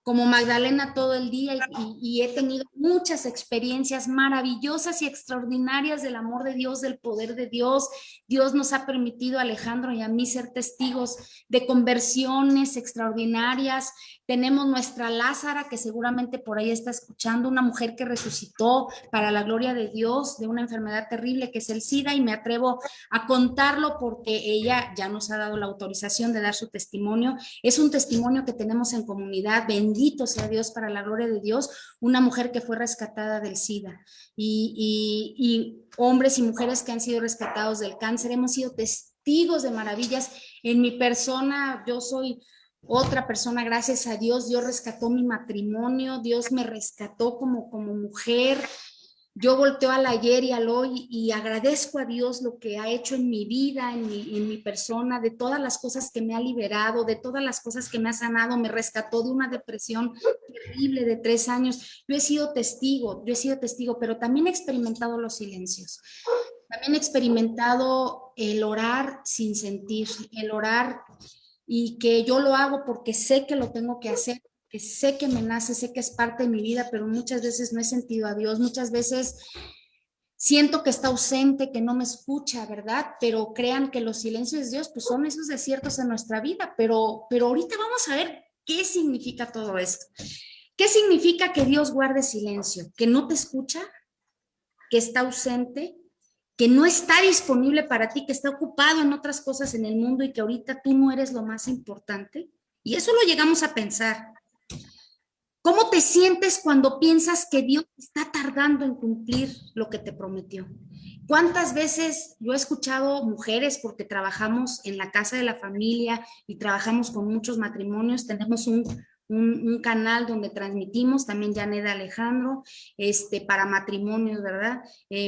como Magdalena todo el día y he tenido muchas experiencias maravillosas y extraordinarias del amor de Dios, del poder de Dios. Dios nos ha permitido a Alejandro y a mí ser testigos de conversiones extraordinarias. Tenemos nuestra Lázara, que seguramente por ahí está escuchando, una mujer que resucitó para la gloria de Dios de una enfermedad terrible que es el SIDA, y me atrevo a contarlo porque ella ya nos ha dado la autorización de dar su testimonio. Es un testimonio que tenemos en comunidad. Bendito sea Dios, para la gloria de Dios, una mujer que fue rescatada del SIDA y hombres y mujeres que han sido rescatados del cáncer. Hemos sido testigos de maravillas. En mi persona, yo soy otra persona, gracias a Dios. Dios rescató mi matrimonio, Dios me rescató como mujer. Yo volteo al ayer y al hoy y agradezco a Dios lo que ha hecho en mi vida, en mi persona, de todas las cosas que me ha liberado, de todas las cosas que me ha sanado. Me rescató de una depresión terrible de 3 años. Yo he sido testigo, pero también he experimentado los silencios. También he experimentado el orar sin sentir, el orar, y que yo lo hago porque sé que lo tengo que hacer, que sé que me nace, sé que es parte de mi vida, pero muchas veces no he sentido a Dios, muchas veces siento que está ausente, que no me escucha, ¿verdad? Pero crean que los silencios de Dios pues son esos desiertos en nuestra vida, pero ahorita vamos a ver qué significa todo esto. ¿Qué significa que Dios guarde silencio? ¿Que no te escucha? ¿Que está ausente? ¿Que no está disponible para ti? ¿Que está ocupado en otras cosas en el mundo y que ahorita tú no eres lo más importante? Y eso lo llegamos a pensar. ¿Cómo te sientes cuando piensas que Dios está tardando en cumplir lo que te prometió? ¿Cuántas veces yo he escuchado mujeres, porque trabajamos en la casa de la familia y trabajamos con muchos matrimonios, tenemos un canal donde transmitimos, también Yaneda Alejandro, para matrimonios, ¿verdad?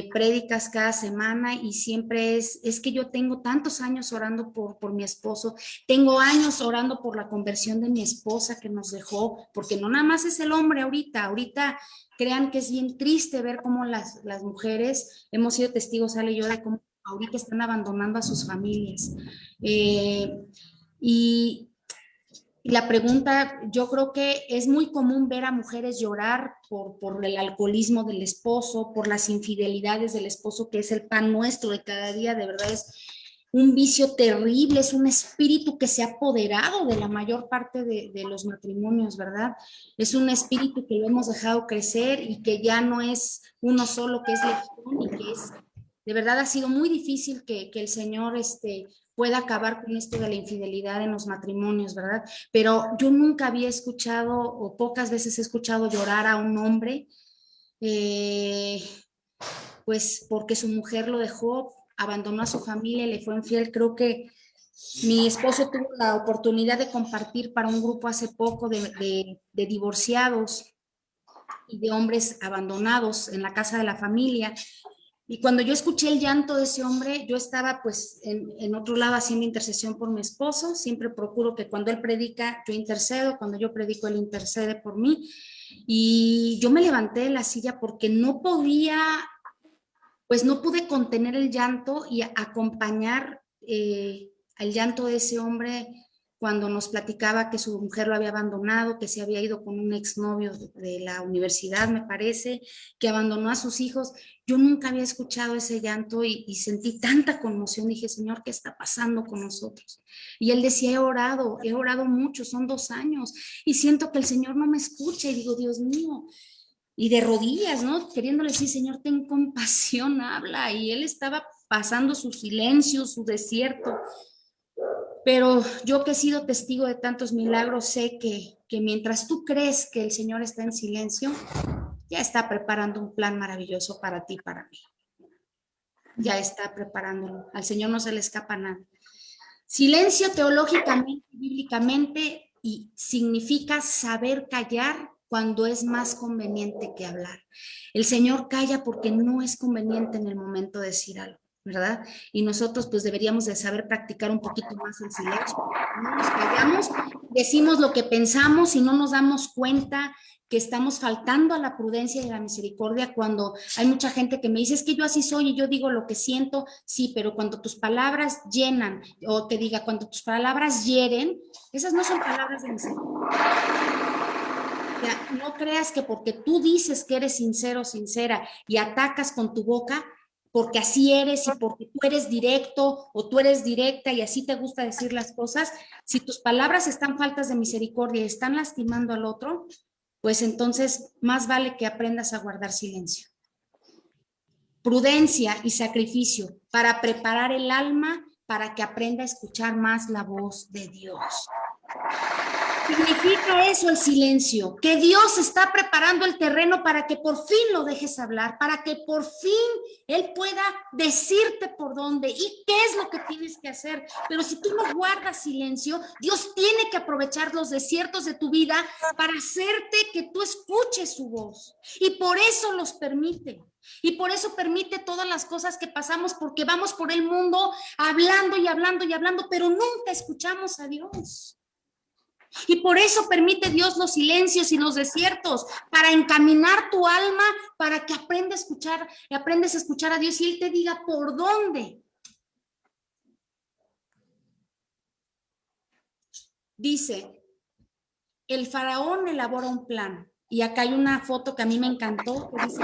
Prédicas cada semana, y siempre es que yo tengo tantos años orando por mi esposo, tengo años orando por la conversión de mi esposa que nos dejó, porque no nada más es el hombre ahorita crean que es bien triste ver cómo las mujeres, hemos sido testigos, Ale y yo, de cómo ahorita están abandonando a sus familias. Y la pregunta, yo creo que es muy común ver a mujeres llorar por el alcoholismo del esposo, por las infidelidades del esposo, que es el pan nuestro de cada día. De verdad un vicio terrible, es un espíritu que se ha apoderado de la mayor parte de los matrimonios, ¿verdad? Es un espíritu que lo hemos dejado crecer y que ya no es uno solo, que es legión y que es, de verdad ha sido muy difícil que el Señor pueda acabar con esto de la infidelidad en los matrimonios, ¿verdad? Pero yo nunca había escuchado, o pocas veces he escuchado llorar a un hombre, pues porque su mujer lo dejó, abandonó a su familia, le fue infiel. Creo que mi esposo tuvo la oportunidad de compartir para un grupo hace poco de divorciados y de hombres abandonados en la casa de la familia. Y cuando yo escuché el llanto de ese hombre, yo estaba pues en otro lado haciendo intercesión por mi esposo. Siempre procuro que cuando él predica, yo intercedo, cuando yo predico, él intercede por mí. Y yo me levanté de la silla porque no podía, pues no pude contener el llanto y acompañar el llanto de ese hombre cuando nos platicaba que su mujer lo había abandonado, que se había ido con un exnovio de la universidad, me parece, que abandonó a sus hijos. Yo nunca había escuchado ese llanto y sentí tanta conmoción. Dije, Señor, ¿qué está pasando con nosotros? Y él decía, he orado mucho, son 2 años, y siento que el Señor no me escucha. Y digo, Dios mío, y de rodillas, ¿no? Queriéndole decir, Señor, ten compasión, habla. Y él estaba pasando su silencio, su desierto. Pero yo que he sido testigo de tantos milagros, sé que mientras tú crees que el Señor está en silencio, ya está preparando un plan maravilloso para ti, para mí. Ya está preparándolo. Al Señor no se le escapa nada. Silencio teológicamente, bíblicamente, y significa saber callar cuando es más conveniente que hablar. El Señor calla porque no es conveniente en el momento de decir algo, ¿verdad? Y nosotros pues deberíamos de saber practicar un poquito más el silencio. No nos callamos, decimos lo que pensamos y no nos damos cuenta que estamos faltando a la prudencia y a la misericordia cuando hay mucha gente que me dice, es que yo así soy y yo digo lo que siento, sí, pero cuando tus palabras llenan, o te diga, cuando tus palabras hieren, esas no son palabras de misericordia. O sea, no creas que porque tú dices que eres sincero, sincera y atacas con tu boca, porque así eres y porque tú eres directo o tú eres directa y así te gusta decir las cosas, si tus palabras están faltas de misericordia y están lastimando al otro, pues entonces más vale que aprendas a guardar silencio. Prudencia y sacrificio para preparar el alma para que aprenda a escuchar más la voz de Dios. Significa eso el silencio, que Dios está preparando el terreno para que por fin lo dejes hablar, para que por fin Él pueda decirte por dónde y qué es lo que tienes que hacer. Pero si tú no guardas silencio, Dios tiene que aprovechar los desiertos de tu vida para hacerte que tú escuches su voz. Y por eso los permite. Y por eso permite todas las cosas que pasamos, porque vamos por el mundo hablando y hablando y hablando, pero nunca escuchamos a Dios. Y por eso permite Dios los silencios y los desiertos, para encaminar tu alma, para que aprendas a escuchar a Dios y Él te diga por dónde. Dice, el faraón elabora un plan. Y acá hay una foto que a mí me encantó, que dice,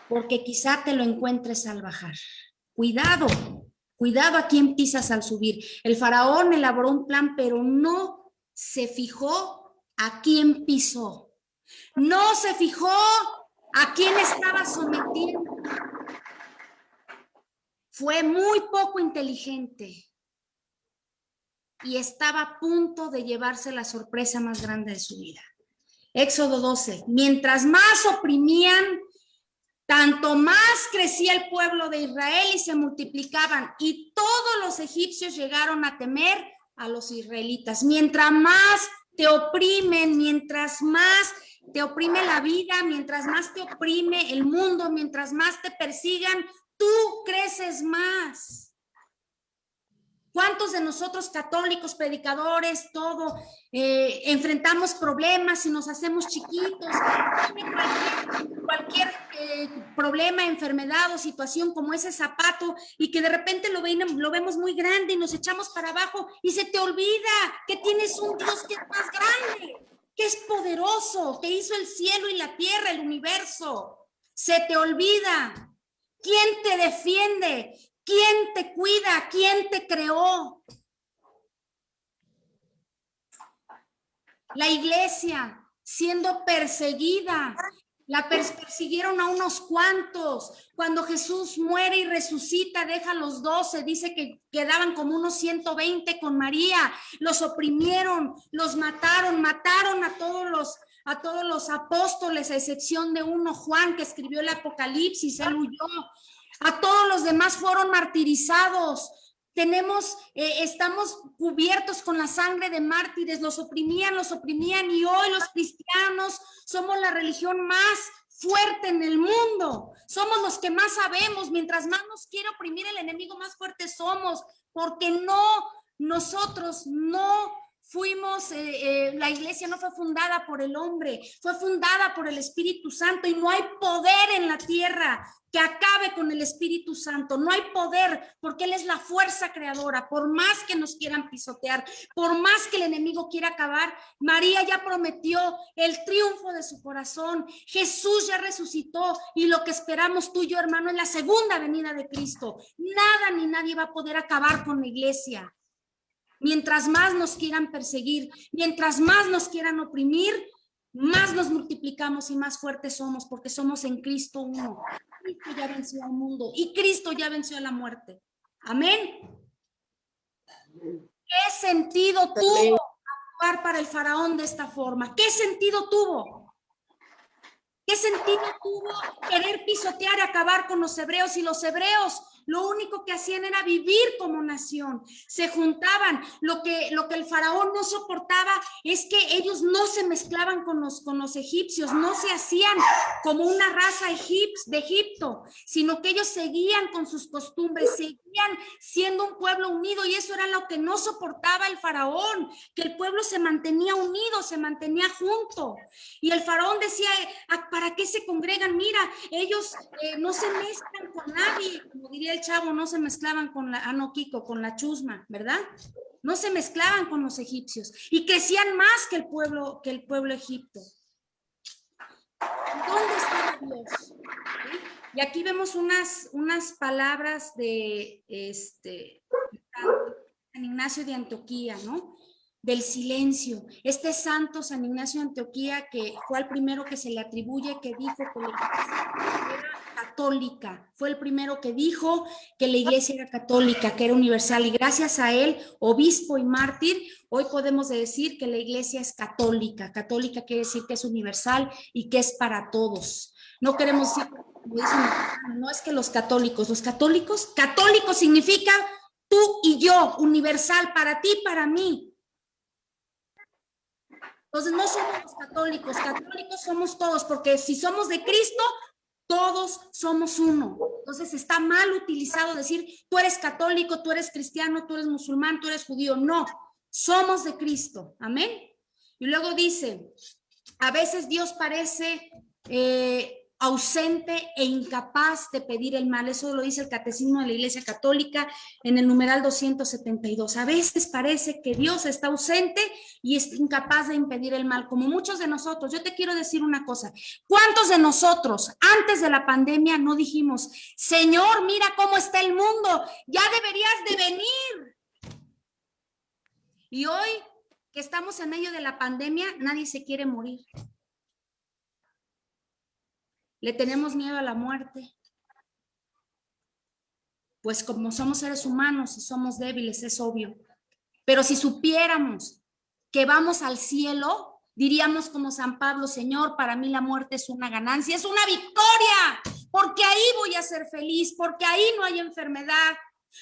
porque quizá te lo encuentres al bajar. Cuidado. Cuidado a quién pisas al subir. El faraón elaboró un plan, pero no se fijó a quién pisó. No se fijó a quién estaba sometiendo. Fue muy poco inteligente y estaba a punto de llevarse la sorpresa más grande de su vida. Éxodo 12. Mientras más oprimían, tanto más crecía el pueblo de Israel y se multiplicaban, y todos los egipcios llegaron a temer a los israelitas. Mientras más te oprimen, mientras más te oprime la vida, mientras más te oprime el mundo, mientras más te persigan, tú creces más. ¿Cuántos de nosotros católicos, predicadores, todo, enfrentamos problemas y nos hacemos chiquitos? Cualquier problema, enfermedad o situación como ese zapato y que de repente lo vemos muy grande y nos echamos para abajo y se te olvida que tienes un Dios que es más grande, que es poderoso, que hizo el cielo y la tierra, el universo. Se te olvida. ¿Quién te defiende? ¿Quién te cuida? ¿Quién te creó? La iglesia siendo perseguida. La persiguieron a unos cuantos. Cuando Jesús muere y resucita, deja a los 12, dice que quedaban como unos 120 con María. Los oprimieron, los mataron a todos los apóstoles, a excepción de uno, Juan, que escribió el Apocalipsis, él huyó. A todos los demás fueron martirizados. Estamos cubiertos con la sangre de mártires, los oprimían, y hoy los cristianos somos la religión más fuerte en el mundo, somos los que más sabemos. Mientras más nos quiere oprimir el enemigo, más fuertes somos, porque nosotros no fuimos, la iglesia no fue fundada por el hombre, fue fundada por el Espíritu Santo, y no hay poder en la tierra que acabe con el Espíritu Santo. No hay poder, porque Él es la fuerza creadora. Por más que nos quieran pisotear, por más que el enemigo quiera acabar, María ya prometió el triunfo de su corazón. Jesús ya resucitó, y lo que esperamos tú y yo, hermano, es la segunda venida de Cristo. Nada ni nadie va a poder acabar con la iglesia. Mientras más nos quieran perseguir, mientras más nos quieran oprimir, más nos multiplicamos y más fuertes somos, porque somos en Cristo uno. Cristo ya venció al mundo y Cristo ya venció a la muerte. Amén. ¿Qué sentido tuvo actuar para el faraón de esta forma? ¿Qué sentido tuvo? ¿Qué sentido tuvo querer pisotear y acabar con los hebreos? Y los hebreos lo único que hacían era vivir como nación. Se juntaban. Lo que el faraón no soportaba es que ellos no se mezclaban con los egipcios, no se hacían como una raza de Egipto, sino que ellos seguían con sus costumbres, seguían siendo un pueblo unido, y eso era lo que no soportaba el faraón, que el pueblo se mantenía unido, se mantenía junto. Y el faraón decía, ¿para qué se congregan? Mira, ellos no se mezclan con nadie, como diría el chavo, no se mezclaban con con la chusma, ¿verdad? No se mezclaban con los egipcios y crecían más que el pueblo egipto. ¿Dónde estaba Dios? ¿Sí? Y aquí vemos unas palabras de San Ignacio de Antioquía, ¿no? Del silencio. Este santo San Ignacio de Antioquía, que fue el primero que se le atribuye que dijo que la iglesia era católica, fue el primero que dijo que la iglesia era católica, que era universal, y gracias a él, obispo y mártir, hoy podemos decir que la iglesia es católica. Católica quiere decir que es universal y que es para todos. No queremos decir, como dicen, no es que los católicos significa tú y yo, universal, para ti, para mí. Entonces no somos los católicos somos todos, porque si somos de Cristo, todos somos uno. Entonces está mal utilizado decir, tú eres católico, tú eres cristiano, tú eres musulmán, tú eres judío. No, somos de Cristo. Amén. Y luego dice, a veces Dios parece ausente e incapaz de pedir el mal. Eso lo dice el Catecismo de la Iglesia Católica en el numeral 272. A veces parece que Dios está ausente y es incapaz de impedir el mal, como muchos de nosotros. Yo te quiero decir una cosa. ¿Cuántos de nosotros antes de la pandemia no dijimos, Señor, mira cómo está el mundo, ya deberías de venir? Y hoy que estamos en medio de la pandemia, nadie se quiere morir. Le tenemos miedo a la muerte. Pues como somos seres humanos y somos débiles, es obvio. Pero si supiéramos que vamos al cielo, diríamos como San Pablo, Señor, para mí la muerte es una ganancia, es una victoria, porque ahí voy a ser feliz, porque ahí no hay enfermedad,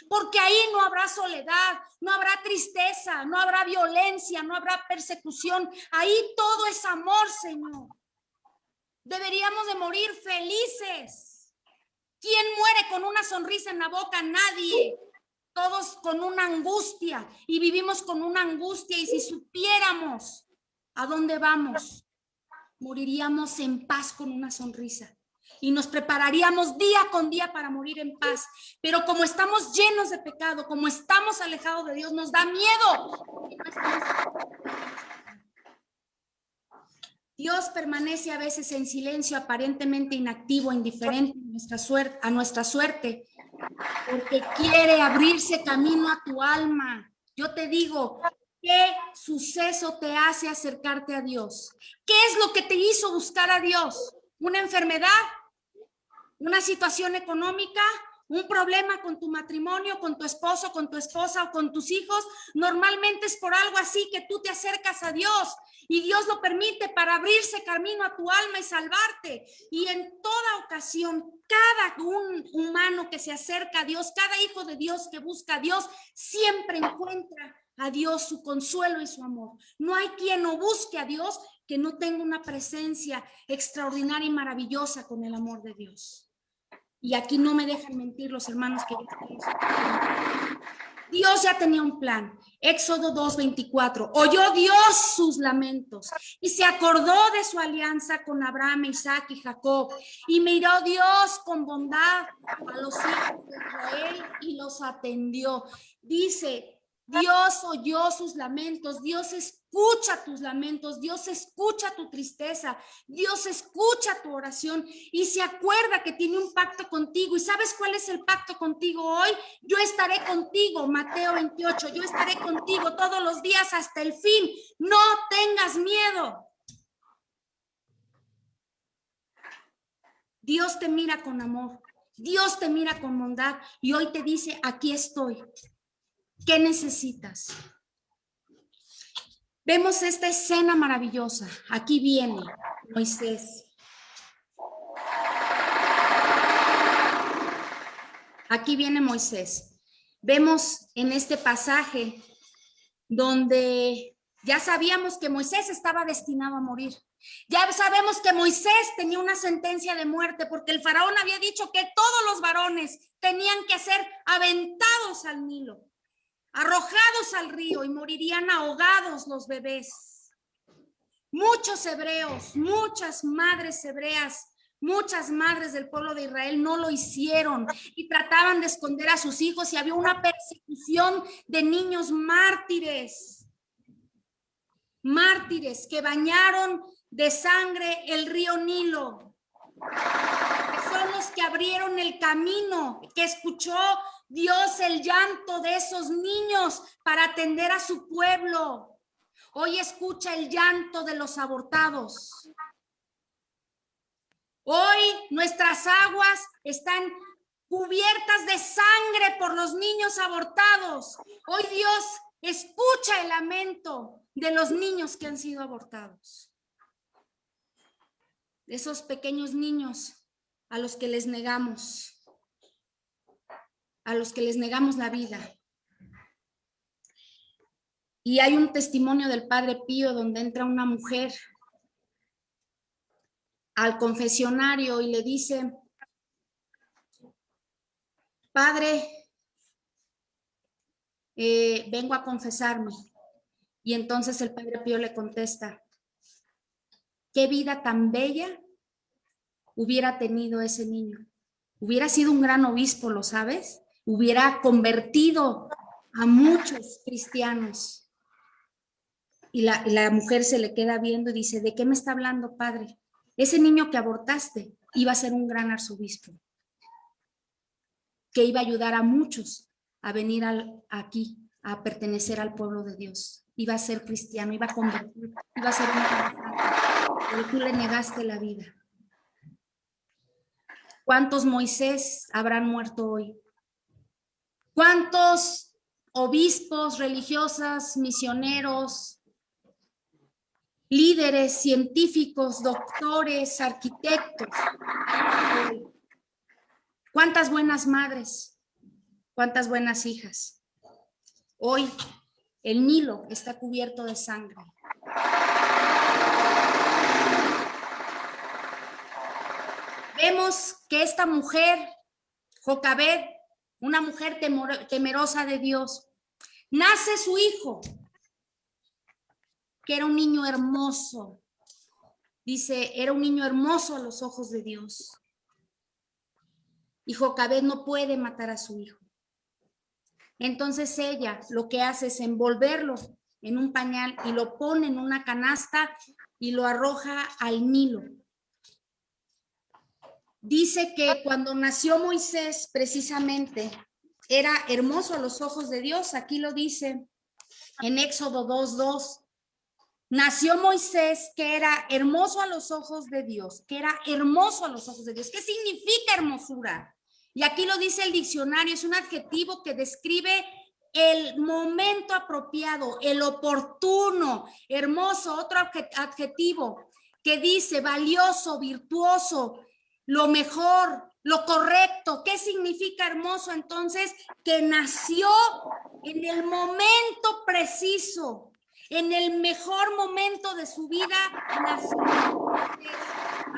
porque ahí no habrá soledad, no habrá tristeza, no habrá violencia, no habrá persecución. Ahí todo es amor, Señor. Deberíamos de morir felices. ¿Quién muere con una sonrisa en la boca? Nadie. Todos con una angustia, y vivimos con una angustia, y si supiéramos a dónde vamos, moriríamos en paz con una sonrisa y nos prepararíamos día con día para morir en paz. Pero como estamos llenos de pecado, como estamos alejados de Dios, nos da miedo. Dios permanece a veces en silencio, aparentemente inactivo, indiferente a nuestra suerte, porque quiere abrirse camino a tu alma. Yo te digo, ¿qué suceso te hace acercarte a Dios? ¿Qué es lo que te hizo buscar a Dios? ¿Una enfermedad? ¿Una situación económica? ¿Un problema con tu matrimonio, con tu esposo, con tu esposa o con tus hijos? Normalmente es por algo así que tú te acercas a Dios y Dios lo permite para abrirse camino a tu alma y salvarte. Y en toda ocasión, cada un humano que se acerca a Dios, cada hijo de Dios que busca a Dios, siempre encuentra a Dios su consuelo y su amor. No hay quien no busque a Dios que no tenga una presencia extraordinaria y maravillosa con el amor de Dios. Y aquí no me dejan mentir los hermanos que Dios ya tenía un plan. Éxodo 2:24. Oyó Dios sus lamentos y se acordó de su alianza con Abraham, Isaac y Jacob. Y miró Dios con bondad a los hijos de Israel y los atendió. Dice, Dios oyó sus lamentos, Dios escucha tus lamentos, Dios escucha tu tristeza, Dios escucha tu oración y se acuerda que tiene un pacto contigo. ¿Y sabes cuál es el pacto contigo hoy? Yo estaré contigo, Mateo 28, yo estaré contigo todos los días hasta el fin. No tengas miedo. Dios te mira con amor, Dios te mira con bondad y hoy te dice, aquí estoy. ¿Qué necesitas? Vemos esta escena maravillosa. Aquí viene Moisés. Aquí viene Moisés. Vemos en este pasaje donde ya sabíamos que Moisés estaba destinado a morir. Ya sabemos que Moisés tenía una sentencia de muerte porque el faraón había dicho que todos los varones tenían que ser aventados al Nilo, arrojados al río y morirían ahogados los bebés. Muchos hebreos, muchas madres hebreas, muchas madres del pueblo de Israel no lo hicieron y trataban de esconder a sus hijos y había una persecución de niños mártires. Mártires que bañaron de sangre el río Nilo. Que son los que abrieron el camino, que escuchó Dios el llanto de esos niños para atender a su pueblo. Hoy escucha el llanto de los abortados. Hoy nuestras aguas están cubiertas de sangre por los niños abortados. Hoy Dios escucha el lamento de los niños que han sido abortados. De esos pequeños niños a los que les negamos. A los que les negamos la vida. Y hay un testimonio del Padre Pío donde entra una mujer al confesionario y le dice, Padre, vengo a confesarme. Y entonces el Padre Pío le contesta, qué vida tan bella hubiera tenido ese niño. Hubiera sido un gran obispo, ¿lo sabes? Hubiera convertido a muchos cristianos. Y la mujer se le queda viendo y dice, ¿de qué me está hablando, padre? Ese niño que abortaste iba a ser un gran arzobispo, que iba a ayudar a muchos a venir aquí, a pertenecer al pueblo de Dios. Iba a ser cristiano, iba a convertir, iba a ser un cristiano, pero tú le negaste la vida. ¿Cuántos Moisés habrán muerto hoy? ¿Cuántos obispos, religiosas, misioneros, líderes, científicos, doctores, arquitectos? ¿Cuántas buenas madres? ¿Cuántas buenas hijas? Hoy el Nilo está cubierto de sangre. Vemos que esta mujer, Jocabed, una mujer temerosa de Dios, nace su hijo, que era un niño hermoso. Dice, era un niño hermoso a los ojos de Dios. Y Jocabed no puede matar a su hijo. Entonces ella lo que hace es envolverlo en un pañal y lo pone en una canasta y lo arroja al Nilo. Dice que cuando nació Moisés, precisamente, era hermoso a los ojos de Dios. Aquí lo dice en Éxodo 2:2. Nació Moisés, que era hermoso a los ojos de Dios, que era hermoso a los ojos de Dios. ¿Qué significa hermosura? Y aquí lo dice el diccionario, es un adjetivo que describe el momento apropiado, el oportuno, hermoso. Otro adjetivo que dice valioso, virtuoso, lo mejor, lo correcto. ¿Qué significa hermoso? Entonces, que nació en el momento preciso, en el mejor momento de su vida, nació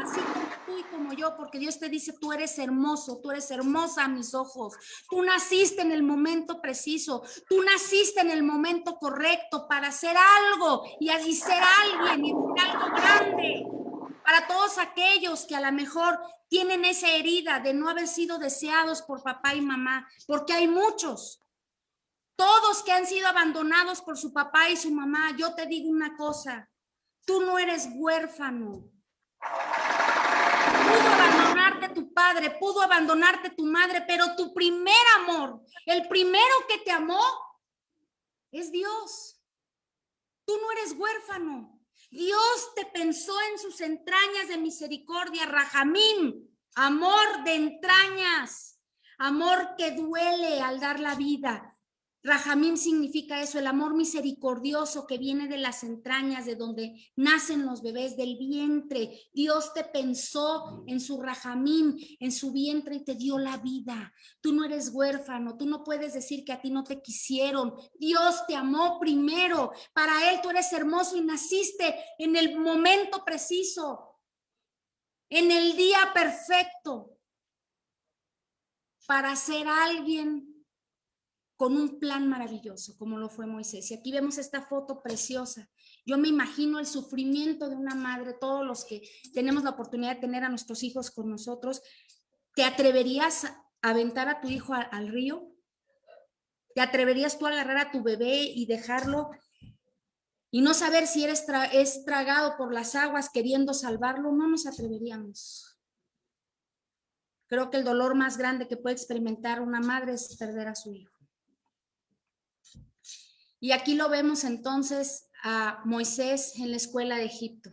así como tú y como yo, porque Dios te dice, tú eres hermoso, tú eres hermosa a mis ojos, tú naciste en el momento preciso, tú naciste en el momento correcto para hacer algo y así ser alguien y ser algo grande. Para todos aquellos que a lo mejor tienen esa herida de no haber sido deseados por papá y mamá, porque hay muchos. Todos que han sido abandonados por su papá y su mamá, yo te digo una cosa, tú no eres huérfano. Pudo abandonarte tu padre, pudo abandonarte tu madre, pero tu primer amor, el primero que te amó, es Dios. Tú no eres huérfano. Dios te pensó en sus entrañas de misericordia, Rajamín, amor de entrañas, amor que duele al dar la vida. Rajamín significa eso, el amor misericordioso que viene de las entrañas, de donde nacen los bebés, del vientre. Dios te pensó en su Rajamín, en su vientre y te dio la vida. Tú no eres huérfano, tú no puedes decir que a ti no te quisieron. Dios te amó primero, para Él tú eres hermoso y naciste en el momento preciso, en el día perfecto, para ser alguien con un plan maravilloso, como lo fue Moisés. Y aquí vemos esta foto preciosa. Yo me imagino el sufrimiento de una madre, todos los que tenemos la oportunidad de tener a nuestros hijos con nosotros. ¿Te atreverías a aventar a tu hijo al río? ¿Te atreverías tú a agarrar a tu bebé y dejarlo y no saber si es tragado por las aguas queriendo salvarlo? No nos atreveríamos. Creo que el dolor más grande que puede experimentar una madre es perder a su hijo. Y aquí lo vemos entonces a Moisés en la escuela de Egipto.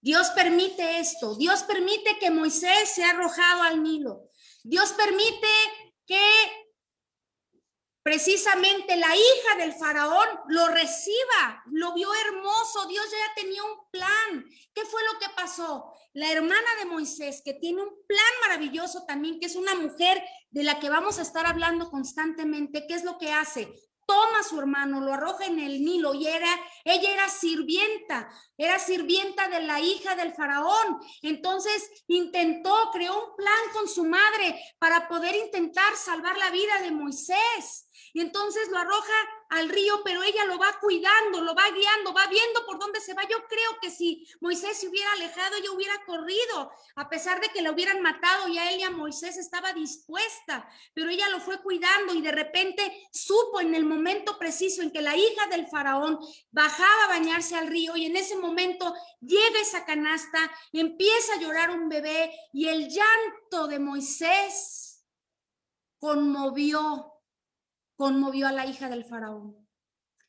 Dios permite esto. Dios permite que Moisés sea arrojado al Nilo. Dios permite que precisamente la hija del faraón lo reciba. Lo vio hermoso. Dios ya tenía un plan. ¿Qué fue lo que pasó? La hermana de Moisés, que tiene un plan maravilloso también, que es una mujer de la que vamos a estar hablando constantemente, ¿qué es lo que hace? Toma a su hermano, lo arroja en el Nilo y ella era sirvienta de la hija del faraón. Entonces creó un plan con su madre para poder intentar salvar la vida de Moisés. Y entonces lo arroja al río, pero ella lo va cuidando, lo va guiando, va viendo por dónde se va. Yo creo que si Moisés se hubiera alejado, ella hubiera corrido, a pesar de que lo hubieran matado, y a ella Moisés estaba dispuesta, pero ella lo fue cuidando y de repente supo en el momento preciso en que la hija del faraón bajaba a bañarse al río, y en ese momento llega esa canasta, empieza a llorar un bebé y el llanto de Moisés conmovió a la hija del faraón.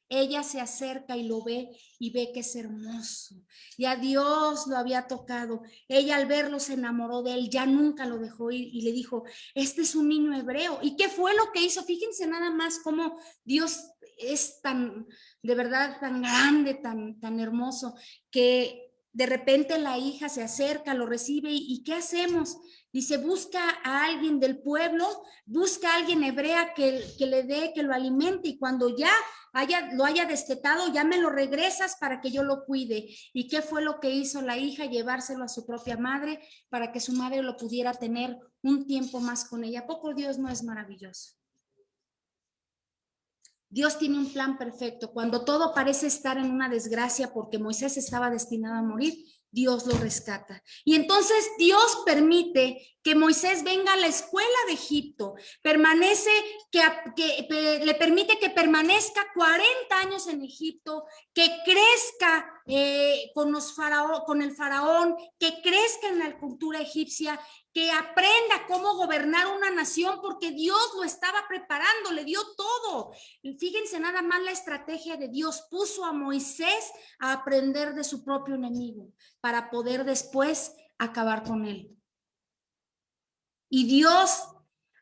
Ella se acerca y lo ve y ve que es hermoso. Y a Dios lo había tocado. Ella al verlo se enamoró de él, ya nunca lo dejó ir y le dijo, este es un niño hebreo. ¿Y qué fue lo que hizo? Fíjense nada más cómo Dios es tan, de verdad, tan grande, tan hermoso, que de repente la hija se acerca, lo recibe y ¿qué hacemos? Dice, busca a alguien del pueblo, busca a alguien hebrea que le dé, que lo alimente, y cuando ya lo haya destetado, ya me lo regresas para que yo lo cuide. ¿Y qué fue lo que hizo la hija? Llevárselo a su propia madre para que su madre lo pudiera tener un tiempo más con ella. ¿A poco Dios no es maravilloso? Dios tiene un plan perfecto. Cuando todo parece estar en una desgracia porque Moisés estaba destinado a morir, Dios lo rescata. Y entonces Dios permite que Moisés venga a la escuela de Egipto, le permite que permanezca 40 años en Egipto, que crezca con el faraón, que crezca en la cultura egipcia, que aprenda cómo gobernar una nación, porque Dios lo estaba preparando, le dio todo. Y fíjense nada más la estrategia de Dios, puso a Moisés a aprender de su propio enemigo para poder después acabar con él. Y Dios,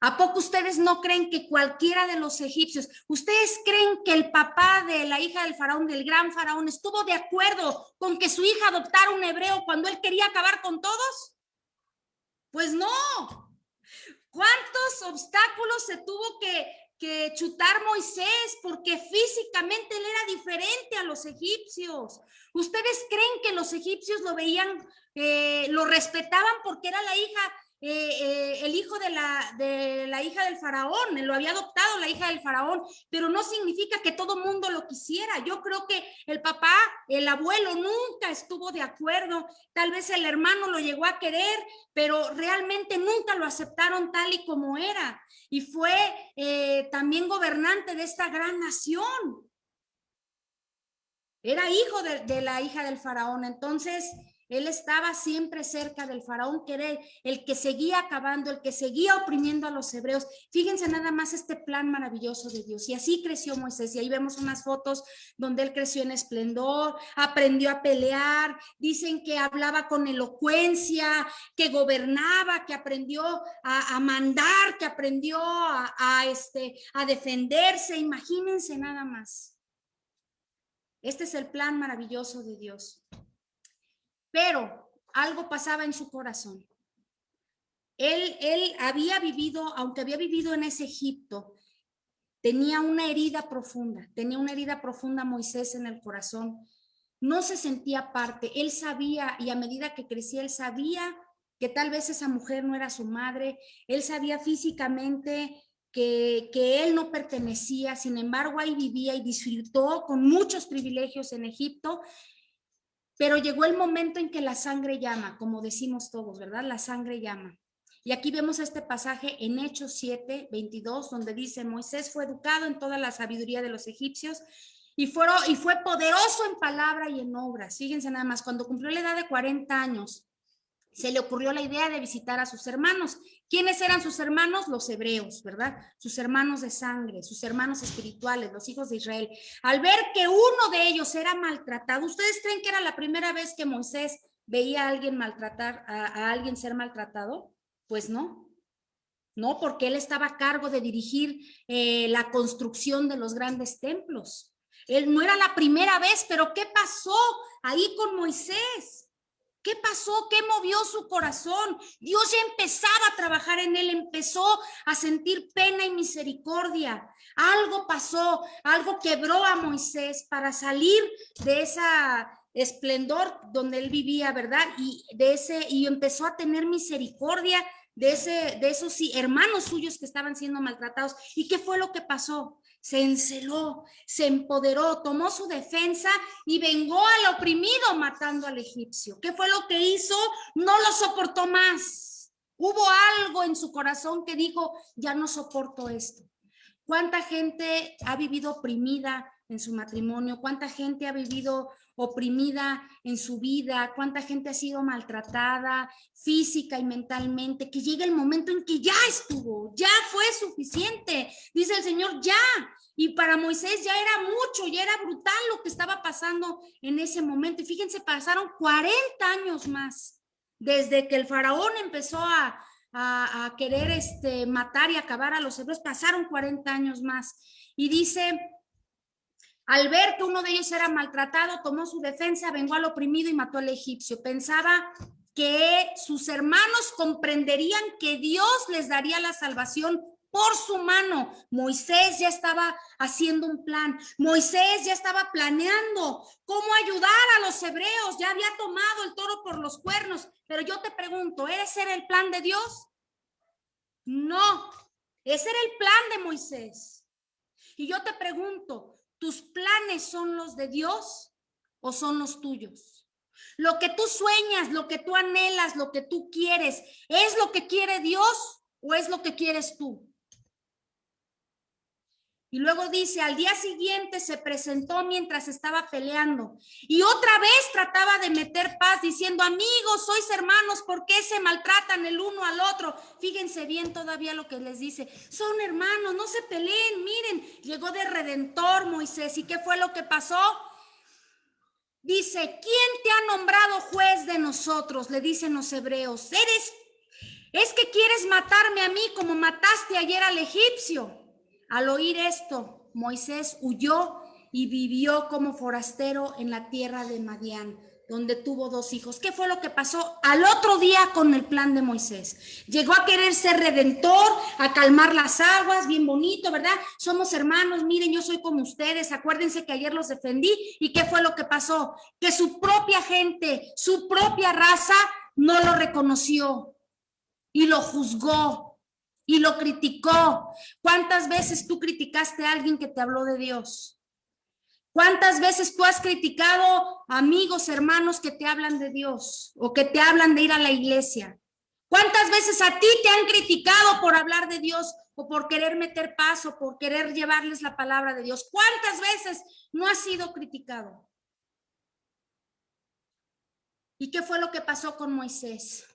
¿a poco ustedes no creen que cualquiera de los egipcios, ustedes creen que el papá de la hija del faraón, del gran faraón, estuvo de acuerdo con que su hija adoptara un hebreo cuando él quería acabar con todos? Pues no. ¿Cuántos obstáculos se tuvo que chutar Moisés? Porque físicamente él era diferente a los egipcios. ¿Ustedes creen que los egipcios lo veían, lo respetaban porque era la hija, el hijo de la hija del faraón? Lo había adoptado la hija del faraón, pero no significa que todo mundo lo quisiera. Yo creo que el papá, el abuelo nunca estuvo de acuerdo. Tal vez el hermano lo llegó a querer, pero realmente nunca lo aceptaron tal y como era. Y fue también gobernante de esta gran nación. Era hijo de la hija del faraón. Entonces, él estaba siempre cerca del faraón, que era el que seguía acabando, el que seguía oprimiendo a los hebreos. Fíjense nada más este plan maravilloso de Dios. Y así creció Moisés. Y ahí vemos unas fotos donde él creció en esplendor, aprendió a pelear. Dicen que hablaba con elocuencia, que gobernaba, que aprendió a mandar, que aprendió a defenderse. Imagínense nada más. Este es el plan maravilloso de Dios. Pero algo pasaba en su corazón. Él había vivido, aunque había vivido en ese Egipto, tenía una herida profunda Moisés en el corazón. No se sentía parte. Él sabía, y a medida que crecía, él sabía que tal vez esa mujer no era su madre. Él sabía físicamente que él no pertenecía. Sin embargo, ahí vivía y disfrutó con muchos privilegios en Egipto. Pero llegó el momento en que la sangre llama, como decimos todos, ¿verdad? La sangre llama. Y aquí vemos este pasaje en Hechos 7, 22, donde dice: Moisés fue educado en toda la sabiduría de los egipcios y fue poderoso en palabra y en obras. Fíjense nada más, cuando cumplió la edad de 40 años, se le ocurrió la idea de visitar a sus hermanos. ¿Quiénes eran sus hermanos? Los hebreos, ¿verdad? Sus hermanos de sangre, sus hermanos espirituales, los hijos de Israel. Al ver que uno de ellos era maltratado, ¿ustedes creen que era la primera vez que Moisés veía a alguien maltratar, a alguien ser maltratado? Pues no. No, porque él estaba a cargo de dirigir la construcción de los grandes templos. Él no era la primera vez, pero ¿qué pasó ahí con Moisés? ¿Qué pasó? ¿Qué movió su corazón? Dios ya empezaba a trabajar en él, empezó a sentir pena y misericordia. Algo pasó, algo quebró a Moisés para salir de esa esplendor donde él vivía, ¿verdad? Y empezó a tener misericordia de esos hermanos suyos que estaban siendo maltratados. ¿Y qué fue lo que pasó? Se enceló, se empoderó, tomó su defensa y vengó al oprimido matando al egipcio. ¿Qué fue lo que hizo? No lo soportó más. Hubo algo en su corazón que dijo: ya no soporto esto. ¿Cuánta gente ha vivido oprimida en su matrimonio? ¿Cuánta gente ha vivido oprimida en su vida? ¿Cuánta gente ha sido maltratada física y mentalmente? Que llega el momento en que ya estuvo, ya fue suficiente. Dice el Señor, ya. Y para Moisés ya era mucho, ya era brutal lo que estaba pasando en ese momento. Y fíjense, pasaron 40 años más desde que el faraón empezó a querer matar y acabar a los hebreos. Pasaron 40 años más. Y dice: al ver que uno de ellos era maltratado, tomó su defensa, vengó al oprimido y mató al egipcio. Pensaba que sus hermanos comprenderían que Dios les daría la salvación por su mano. Moisés ya estaba haciendo un plan. Moisés ya estaba planeando cómo ayudar a los hebreos. Ya había tomado el toro por los cuernos. Pero yo te pregunto, ¿ese era el plan de Dios? No, ese era el plan de Moisés. Y yo te pregunto, ¿tus planes son los de Dios o son los tuyos? Lo que tú sueñas, lo que tú anhelas, lo que tú quieres, ¿es lo que quiere Dios o es lo que quieres tú? Y luego dice, al día siguiente se presentó mientras estaba peleando y otra vez trataba de meter paz diciendo, amigos, sois hermanos, ¿por qué se maltratan el uno al otro? Fíjense bien todavía lo que les dice, son hermanos, no se peleen, miren, llegó de Redentor Moisés. ¿Y qué fue lo que pasó? Dice, ¿quién te ha nombrado juez de nosotros? Le dicen los hebreos, ¿es que quieres matarme a mí como mataste ayer al egipcio? Al oír esto, Moisés huyó y vivió como forastero en la tierra de Madián, donde tuvo 2 hijos. ¿Qué fue lo que pasó al otro día con el plan de Moisés? Llegó a querer ser redentor, a calmar las aguas, bien bonito, ¿verdad? Somos hermanos, miren, yo soy como ustedes, acuérdense que ayer los defendí. ¿Y qué fue lo que pasó? Que su propia gente, su propia raza no lo reconoció y lo juzgó y lo criticó. ¿Cuántas veces tú criticaste a alguien que te habló de Dios? ¿Cuántas veces tú has criticado amigos, hermanos que te hablan de Dios o que te hablan de ir a la iglesia? ¿Cuántas veces a ti te han criticado por hablar de Dios o por querer meter paz o por querer llevarles la palabra de Dios? ¿Cuántas veces no has sido criticado? ¿Y qué fue lo que pasó con Moisés?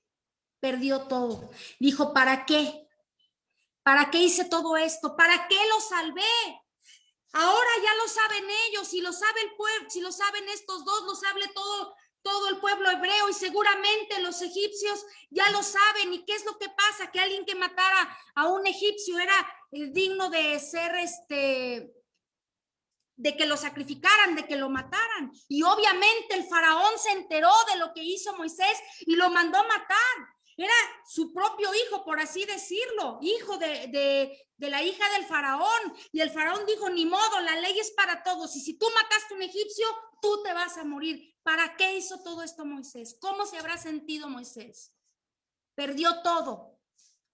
Perdió todo. Dijo, ¿para qué? ¿Para qué hice todo esto? ¿Para qué lo salvé? Ahora ya lo saben ellos, si lo sabe el pueblo, si lo saben estos dos, lo sabe todo el pueblo hebreo y seguramente los egipcios ya lo saben. ¿Y qué es lo que pasa? Que alguien que matara a un egipcio era digno de ser de que lo sacrificaran, de que lo mataran. Y obviamente el faraón se enteró de lo que hizo Moisés y lo mandó matar. Era su propio hijo, por así decirlo, hijo de la hija del faraón. Y el faraón dijo, ni modo, la ley es para todos. Y si tú mataste a un egipcio, tú te vas a morir. ¿Para qué hizo todo esto Moisés? ¿Cómo se habrá sentido Moisés? Perdió todo.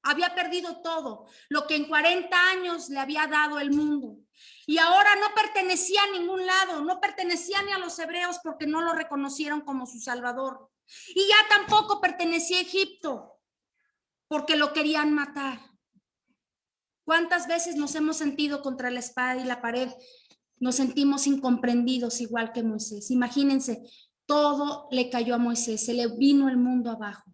Había perdido todo, lo que en 40 años le había dado el mundo. Y ahora no pertenecía a ningún lado, no pertenecía ni a los hebreos porque no lo reconocieron como su salvador. Y ya tampoco pertenecía a Egipto porque lo querían matar. ¿Cuántas veces nos hemos sentido contra la espada y la pared? Nos sentimos incomprendidos igual que Moisés. Imagínense, todo le cayó a Moisés, se le vino el mundo abajo.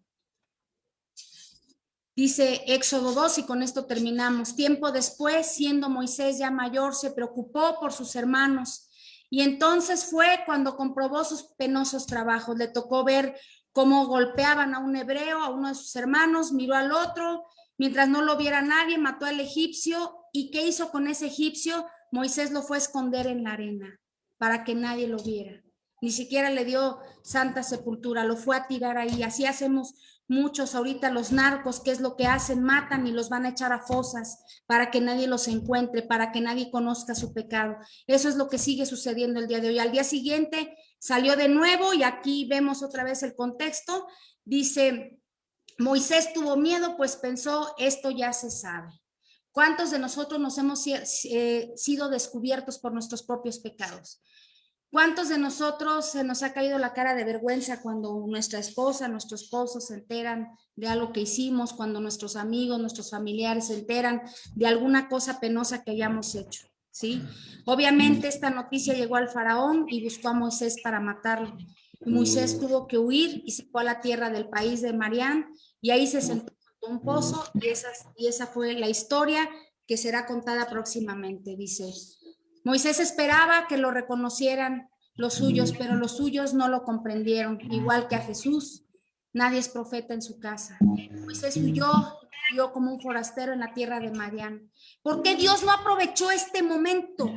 Dice Éxodo 2 y con esto terminamos. Tiempo después, siendo Moisés ya mayor, se preocupó por sus hermanos y entonces fue cuando comprobó sus penosos trabajos. Le tocó ver cómo golpeaban a un hebreo, a uno de sus hermanos, miró al otro, mientras no lo viera nadie, mató al egipcio. ¿Y qué hizo con ese egipcio? Moisés lo fue a esconder en la arena para que nadie lo viera. Ni siquiera le dio santa sepultura, lo fue a tirar ahí. Así hacemos muchos ahorita los narcos. ¿Qué es lo que hacen? Matan y los van a echar a fosas para que nadie los encuentre, para que nadie conozca su pecado. Eso es lo que sigue sucediendo el día de hoy. Al día siguiente salió de nuevo y aquí vemos otra vez el contexto. Dice, Moisés tuvo miedo, pues pensó, esto ya se sabe. ¿Cuántos de nosotros nos hemos sido descubiertos por nuestros propios pecados? ¿Cuántos de nosotros se nos ha caído la cara de vergüenza cuando nuestra esposa, nuestro esposo se enteran de algo que hicimos, cuando nuestros amigos, nuestros familiares se enteran de alguna cosa penosa que hayamos hecho? ¿Sí? Obviamente esta noticia llegó al faraón y buscó a Moisés para matarlo. Moisés tuvo que huir y se fue a la tierra del país de Madián y ahí se sentó en un pozo y esa fue la historia que será contada próximamente, dice. Moisés esperaba que lo reconocieran los suyos, pero los suyos no lo comprendieron, igual que a Jesús. Nadie es profeta en su casa. Moisés huyó como un forastero en la tierra de Madián. ¿Por qué Dios no aprovechó este momento?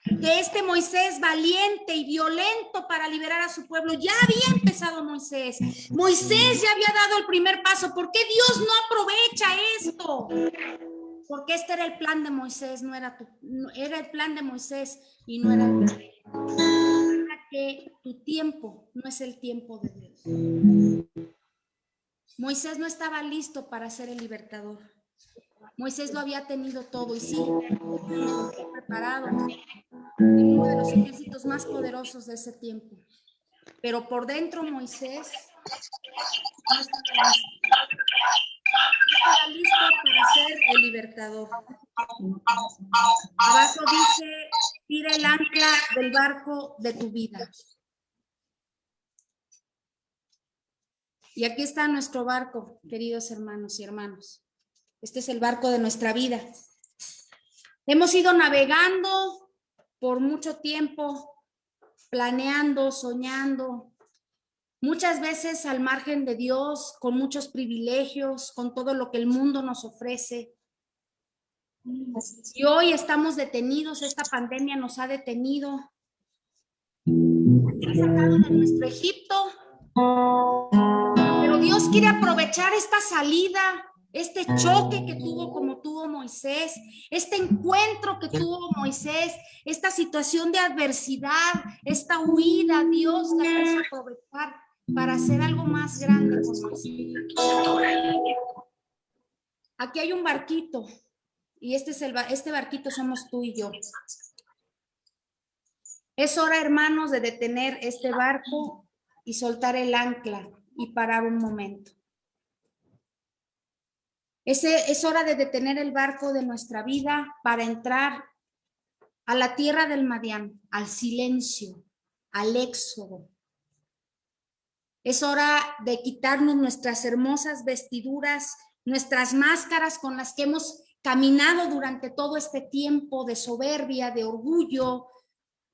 Que este Moisés valiente y violento para liberar a su pueblo, ya había empezado Moisés. Moisés ya había dado el primer paso. ¿Por qué Dios no aprovecha esto? Porque este era el plan de Moisés, era el plan de Moisés y no era el plan de Dios. Que tu tiempo no es el tiempo de Dios. Moisés no estaba listo para ser el libertador. Moisés lo había tenido todo y sí, preparado en uno de los ejércitos más poderosos de ese tiempo. pero por dentro Moisés no estaba listo para ser el libertador. Abajo dice, tira el ancla del barco de tu vida. Y aquí está nuestro barco, queridos hermanos y hermanas. Este es el barco de nuestra vida. Hemos ido navegando por mucho tiempo, planeando, soñando, muchas veces al margen de Dios, con muchos privilegios, con todo lo que el mundo nos ofrece. Y hoy estamos detenidos, esta pandemia nos ha detenido. Nos ha sacado de nuestro Egipto. Pero Dios quiere aprovechar esta salida, este choque que tuvo Moisés, este encuentro que tuvo Moisés, esta situación de adversidad, esta huida. Dios la quiso aprovechar para hacer algo más grande con Moisés. Aquí hay un barquito y este barquito somos tú y yo. Es hora, hermanos, de detener este barco y soltar el ancla y parar un momento. Es hora de detener el barco de nuestra vida para entrar a la tierra del Madián, al silencio, al éxodo. Es hora de quitarnos nuestras hermosas vestiduras, nuestras máscaras con las que hemos caminado durante todo este tiempo de soberbia, de orgullo,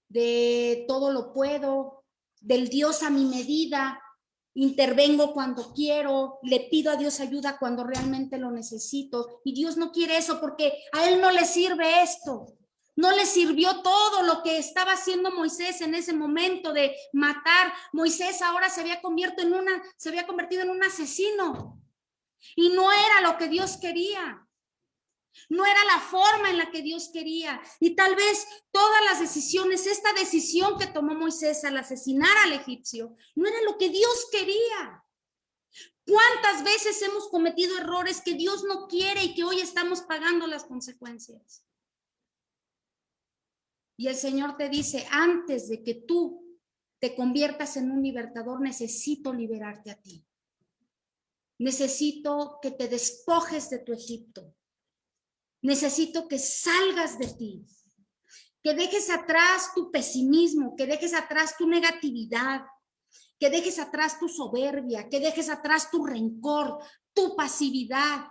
de todo lo puedo, del Dios a mi medida. Intervengo cuando quiero, le pido a Dios ayuda cuando realmente lo necesito. Y Dios no quiere eso porque a Él no le sirve esto. No le sirvió todo lo que estaba haciendo Moisés en ese momento de matar. Moisés ahora se había convertido en un asesino. Y no era lo que Dios quería. No era la forma en la que Dios quería. Y tal vez todas las decisiones, esta decisión que tomó Moisés al asesinar al egipcio, no era lo que Dios quería. ¿Cuántas veces hemos cometido errores que Dios no quiere y que hoy estamos pagando las consecuencias? Y el Señor te dice, antes de que tú te conviertas en un libertador, necesito liberarte a ti. Necesito que te despojes de tu Egipto. Necesito que salgas de ti, que dejes atrás tu pesimismo, que dejes atrás tu negatividad, que dejes atrás tu soberbia, que dejes atrás tu rencor, tu pasividad,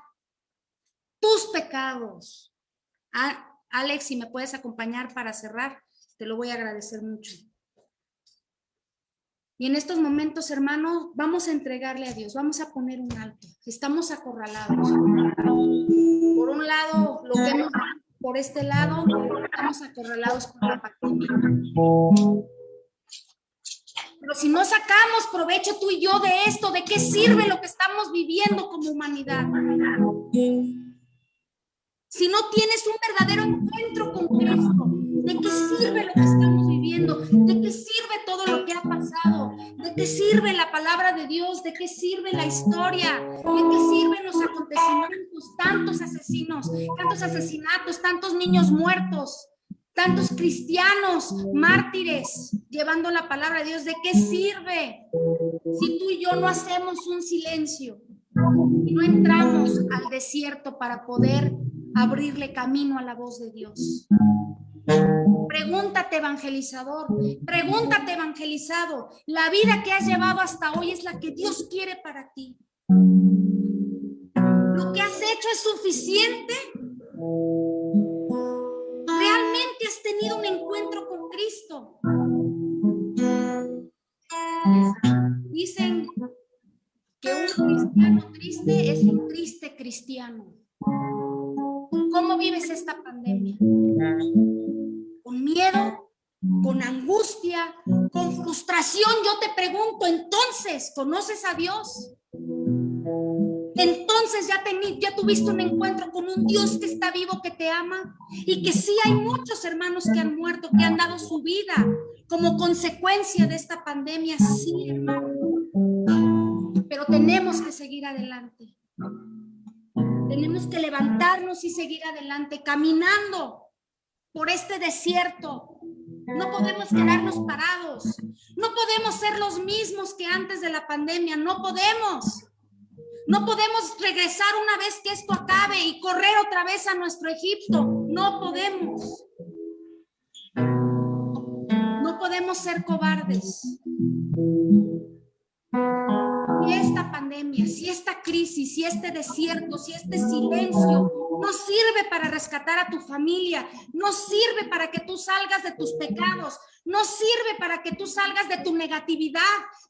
tus pecados. Alex, si me puedes acompañar para cerrar, te lo voy a agradecer mucho. Y en estos momentos, hermano, vamos a entregarle a Dios, vamos a poner un alto. Estamos acorralados. Por un lado, lo que hemos, por este lado, estamos acorralados por la pandemia. Pero si no sacamos provecho tú y yo de esto, ¿de qué sirve lo que estamos viviendo como humanidad? Si no tienes un verdadero encuentro con Cristo, ¿de qué sirve lo que estamos viviendo? ¿De qué sirve todo lo que ha pasado? ¿De qué sirve la palabra de Dios? ¿De qué sirve la historia? ¿De qué sirven los acontecimientos? Tantos asesinos, tantos asesinatos, tantos niños muertos, tantos cristianos, mártires, llevando la palabra de Dios. ¿De qué sirve si tú y yo no hacemos un silencio y no entramos al desierto para poder abrirle camino a la voz de Dios? Pregúntate, evangelizador, pregúntate, evangelizado, ¿la vida que has llevado hasta hoy es la que Dios quiere para ti? ¿Lo que has hecho es suficiente? ¿Realmente has tenido un encuentro con Cristo? Dicen que un cristiano triste es un triste cristiano. ¿Cómo vives esta pandemia? ¿Con miedo? ¿Con angustia? ¿Con frustración? Yo te pregunto, entonces, ¿conoces a Dios? Entonces ya tuviste un encuentro con un Dios que está vivo, que te ama, y que sí hay muchos hermanos que han muerto, que han dado su vida como consecuencia de esta pandemia. Sí, hermano. Pero tenemos que seguir adelante. Tenemos que levantarnos y seguir adelante, caminando por este desierto, No podemos quedarnos parados. No podemos ser los mismos que antes de la pandemia. No podemos. No podemos regresar una vez que esto acabe y correr otra vez a nuestro Egipto. No podemos. No podemos ser cobardes. Si esta pandemia, si esta crisis, si este desierto, si este silencio no sirve para rescatar a tu familia, no sirve para que tú salgas de tus pecados, no sirve para que tú salgas de tu negatividad,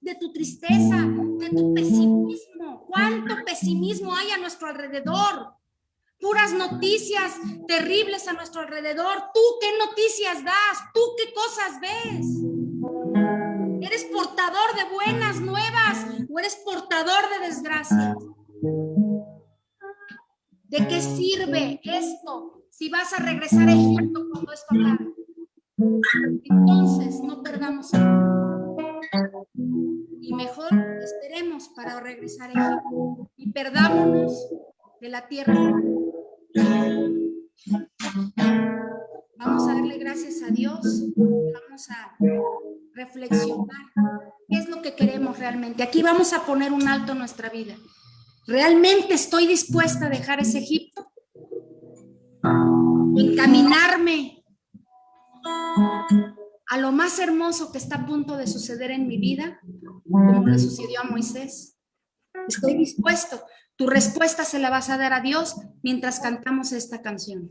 de tu tristeza, de tu pesimismo. ¿Cuánto pesimismo hay a nuestro alrededor? Puras noticias terribles a nuestro alrededor. ¿Tú qué noticias das? ¿Tú qué cosas ves? ¿Eres portador de buenas nuevas o eres portador de desgracias? ¿De qué sirve esto si vas a regresar a Egipto cuando esto acabe? Entonces, no perdamos tiempo. Y mejor esperemos para regresar a Egipto y perdámonos de la tierra. Vamos a darle gracias a Dios. Vamos a reflexionar qué es lo que queremos realmente. Aquí vamos a poner un alto en nuestra vida. ¿Realmente estoy dispuesta a dejar ese Egipto? Encaminarme a lo más hermoso que está a punto de suceder en mi vida, como le sucedió a Moisés. Estoy dispuesto. Tu respuesta se la vas a dar a Dios mientras cantamos esta canción.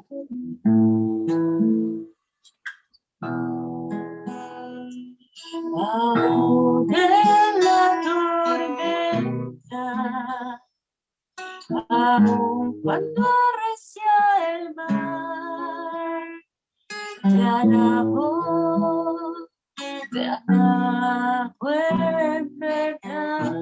Aún en la tormenta, aún cuando arrecia el mar, te alabo en verdad.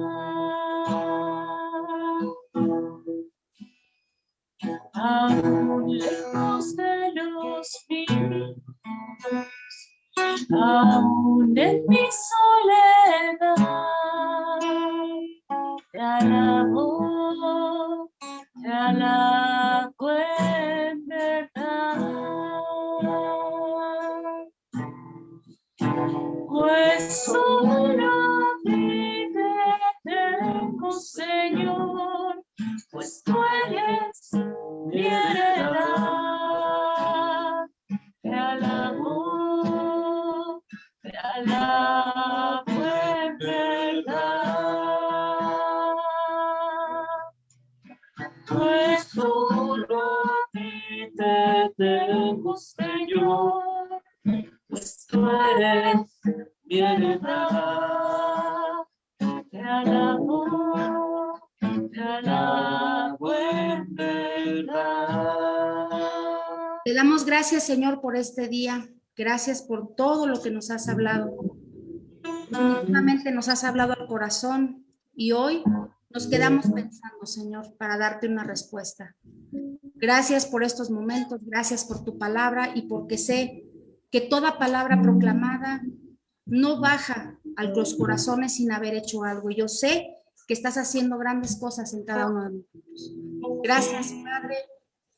Aún lejos de los míos, aún en mi soledad, te alabo en verdad. Pues solo a ti te tengo, Señor, pues tú eres mi heredad. Te alabo en verdad. Pues solo a ti te tengo, Señor, pues tú eres mi heredad. Te alabo en verdad. Te damos gracias, Señor, por este día. Gracias por todo lo que nos has hablado. Definitivamente nos has hablado al corazón y hoy nos quedamos pensando, Señor, para darte una respuesta. Gracias por estos momentos, gracias por tu palabra y porque sé que toda palabra proclamada no baja a los corazones sin haber hecho algo. Yo sé que estás haciendo grandes cosas en cada uno de nosotros. Gracias, Padre.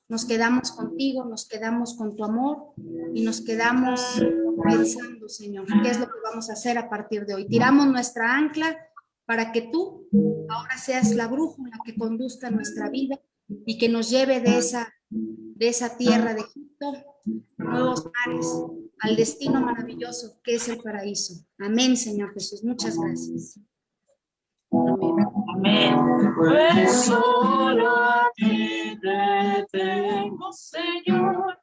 Nos quedamos contigo, nos quedamos con tu amor y nos quedamos pensando, Señor, qué es lo que vamos a hacer a partir de hoy. Tiramos nuestra ancla para que tú ahora seas la brújula que conduzca nuestra vida y que nos lleve de esa tierra de Egipto, nuevos mares, al destino maravilloso que es el paraíso. Amén, Señor Jesús. Muchas gracias. Amén. Amén. Pues solo a ti te tengo, Señor,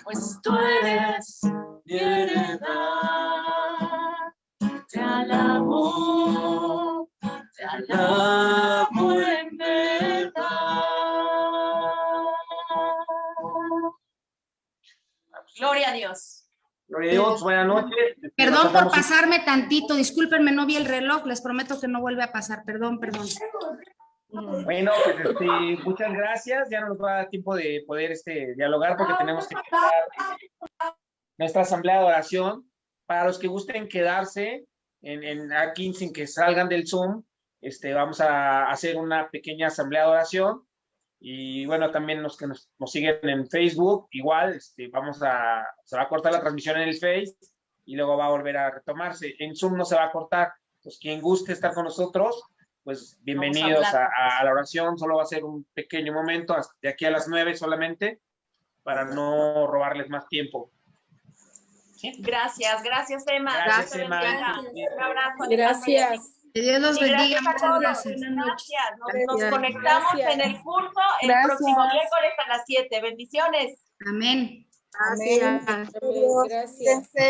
pues tú eres mi heredad. Te alabo en verdad. Gloria a Dios. Gloria a Dios, buenas noches. Perdón por pasarme tantito, discúlpenme, no vi el reloj, les prometo que no vuelve a pasar, perdón. Bueno, pues muchas gracias, ya no nos va a dar tiempo de poder dialogar porque tenemos que empezar nuestra asamblea de oración. Para los que gusten quedarse aquí sin que salgan del Zoom, vamos a hacer una pequeña asamblea de oración. Y bueno, también los que nos siguen en Facebook, igual, se va a cortar la transmisión en el Face y luego va a volver a retomarse. En Zoom no se va a cortar. Pues quien guste estar con nosotros, pues bienvenidos a la oración. Solo va a ser un pequeño momento, de aquí a las 9 solamente, para no robarles más tiempo. ¿Sí? Gracias, Emma. Gracias, Emma. Un abrazo. Gracias. Que Dios los bendiga. Gracias a Muchas todos. gracias. Buenas noches. Nos Gracias. conectamos Gracias. en el curso el Gracias. próximo miércoles a las 7. Bendiciones. Amén. Amén. Gracias.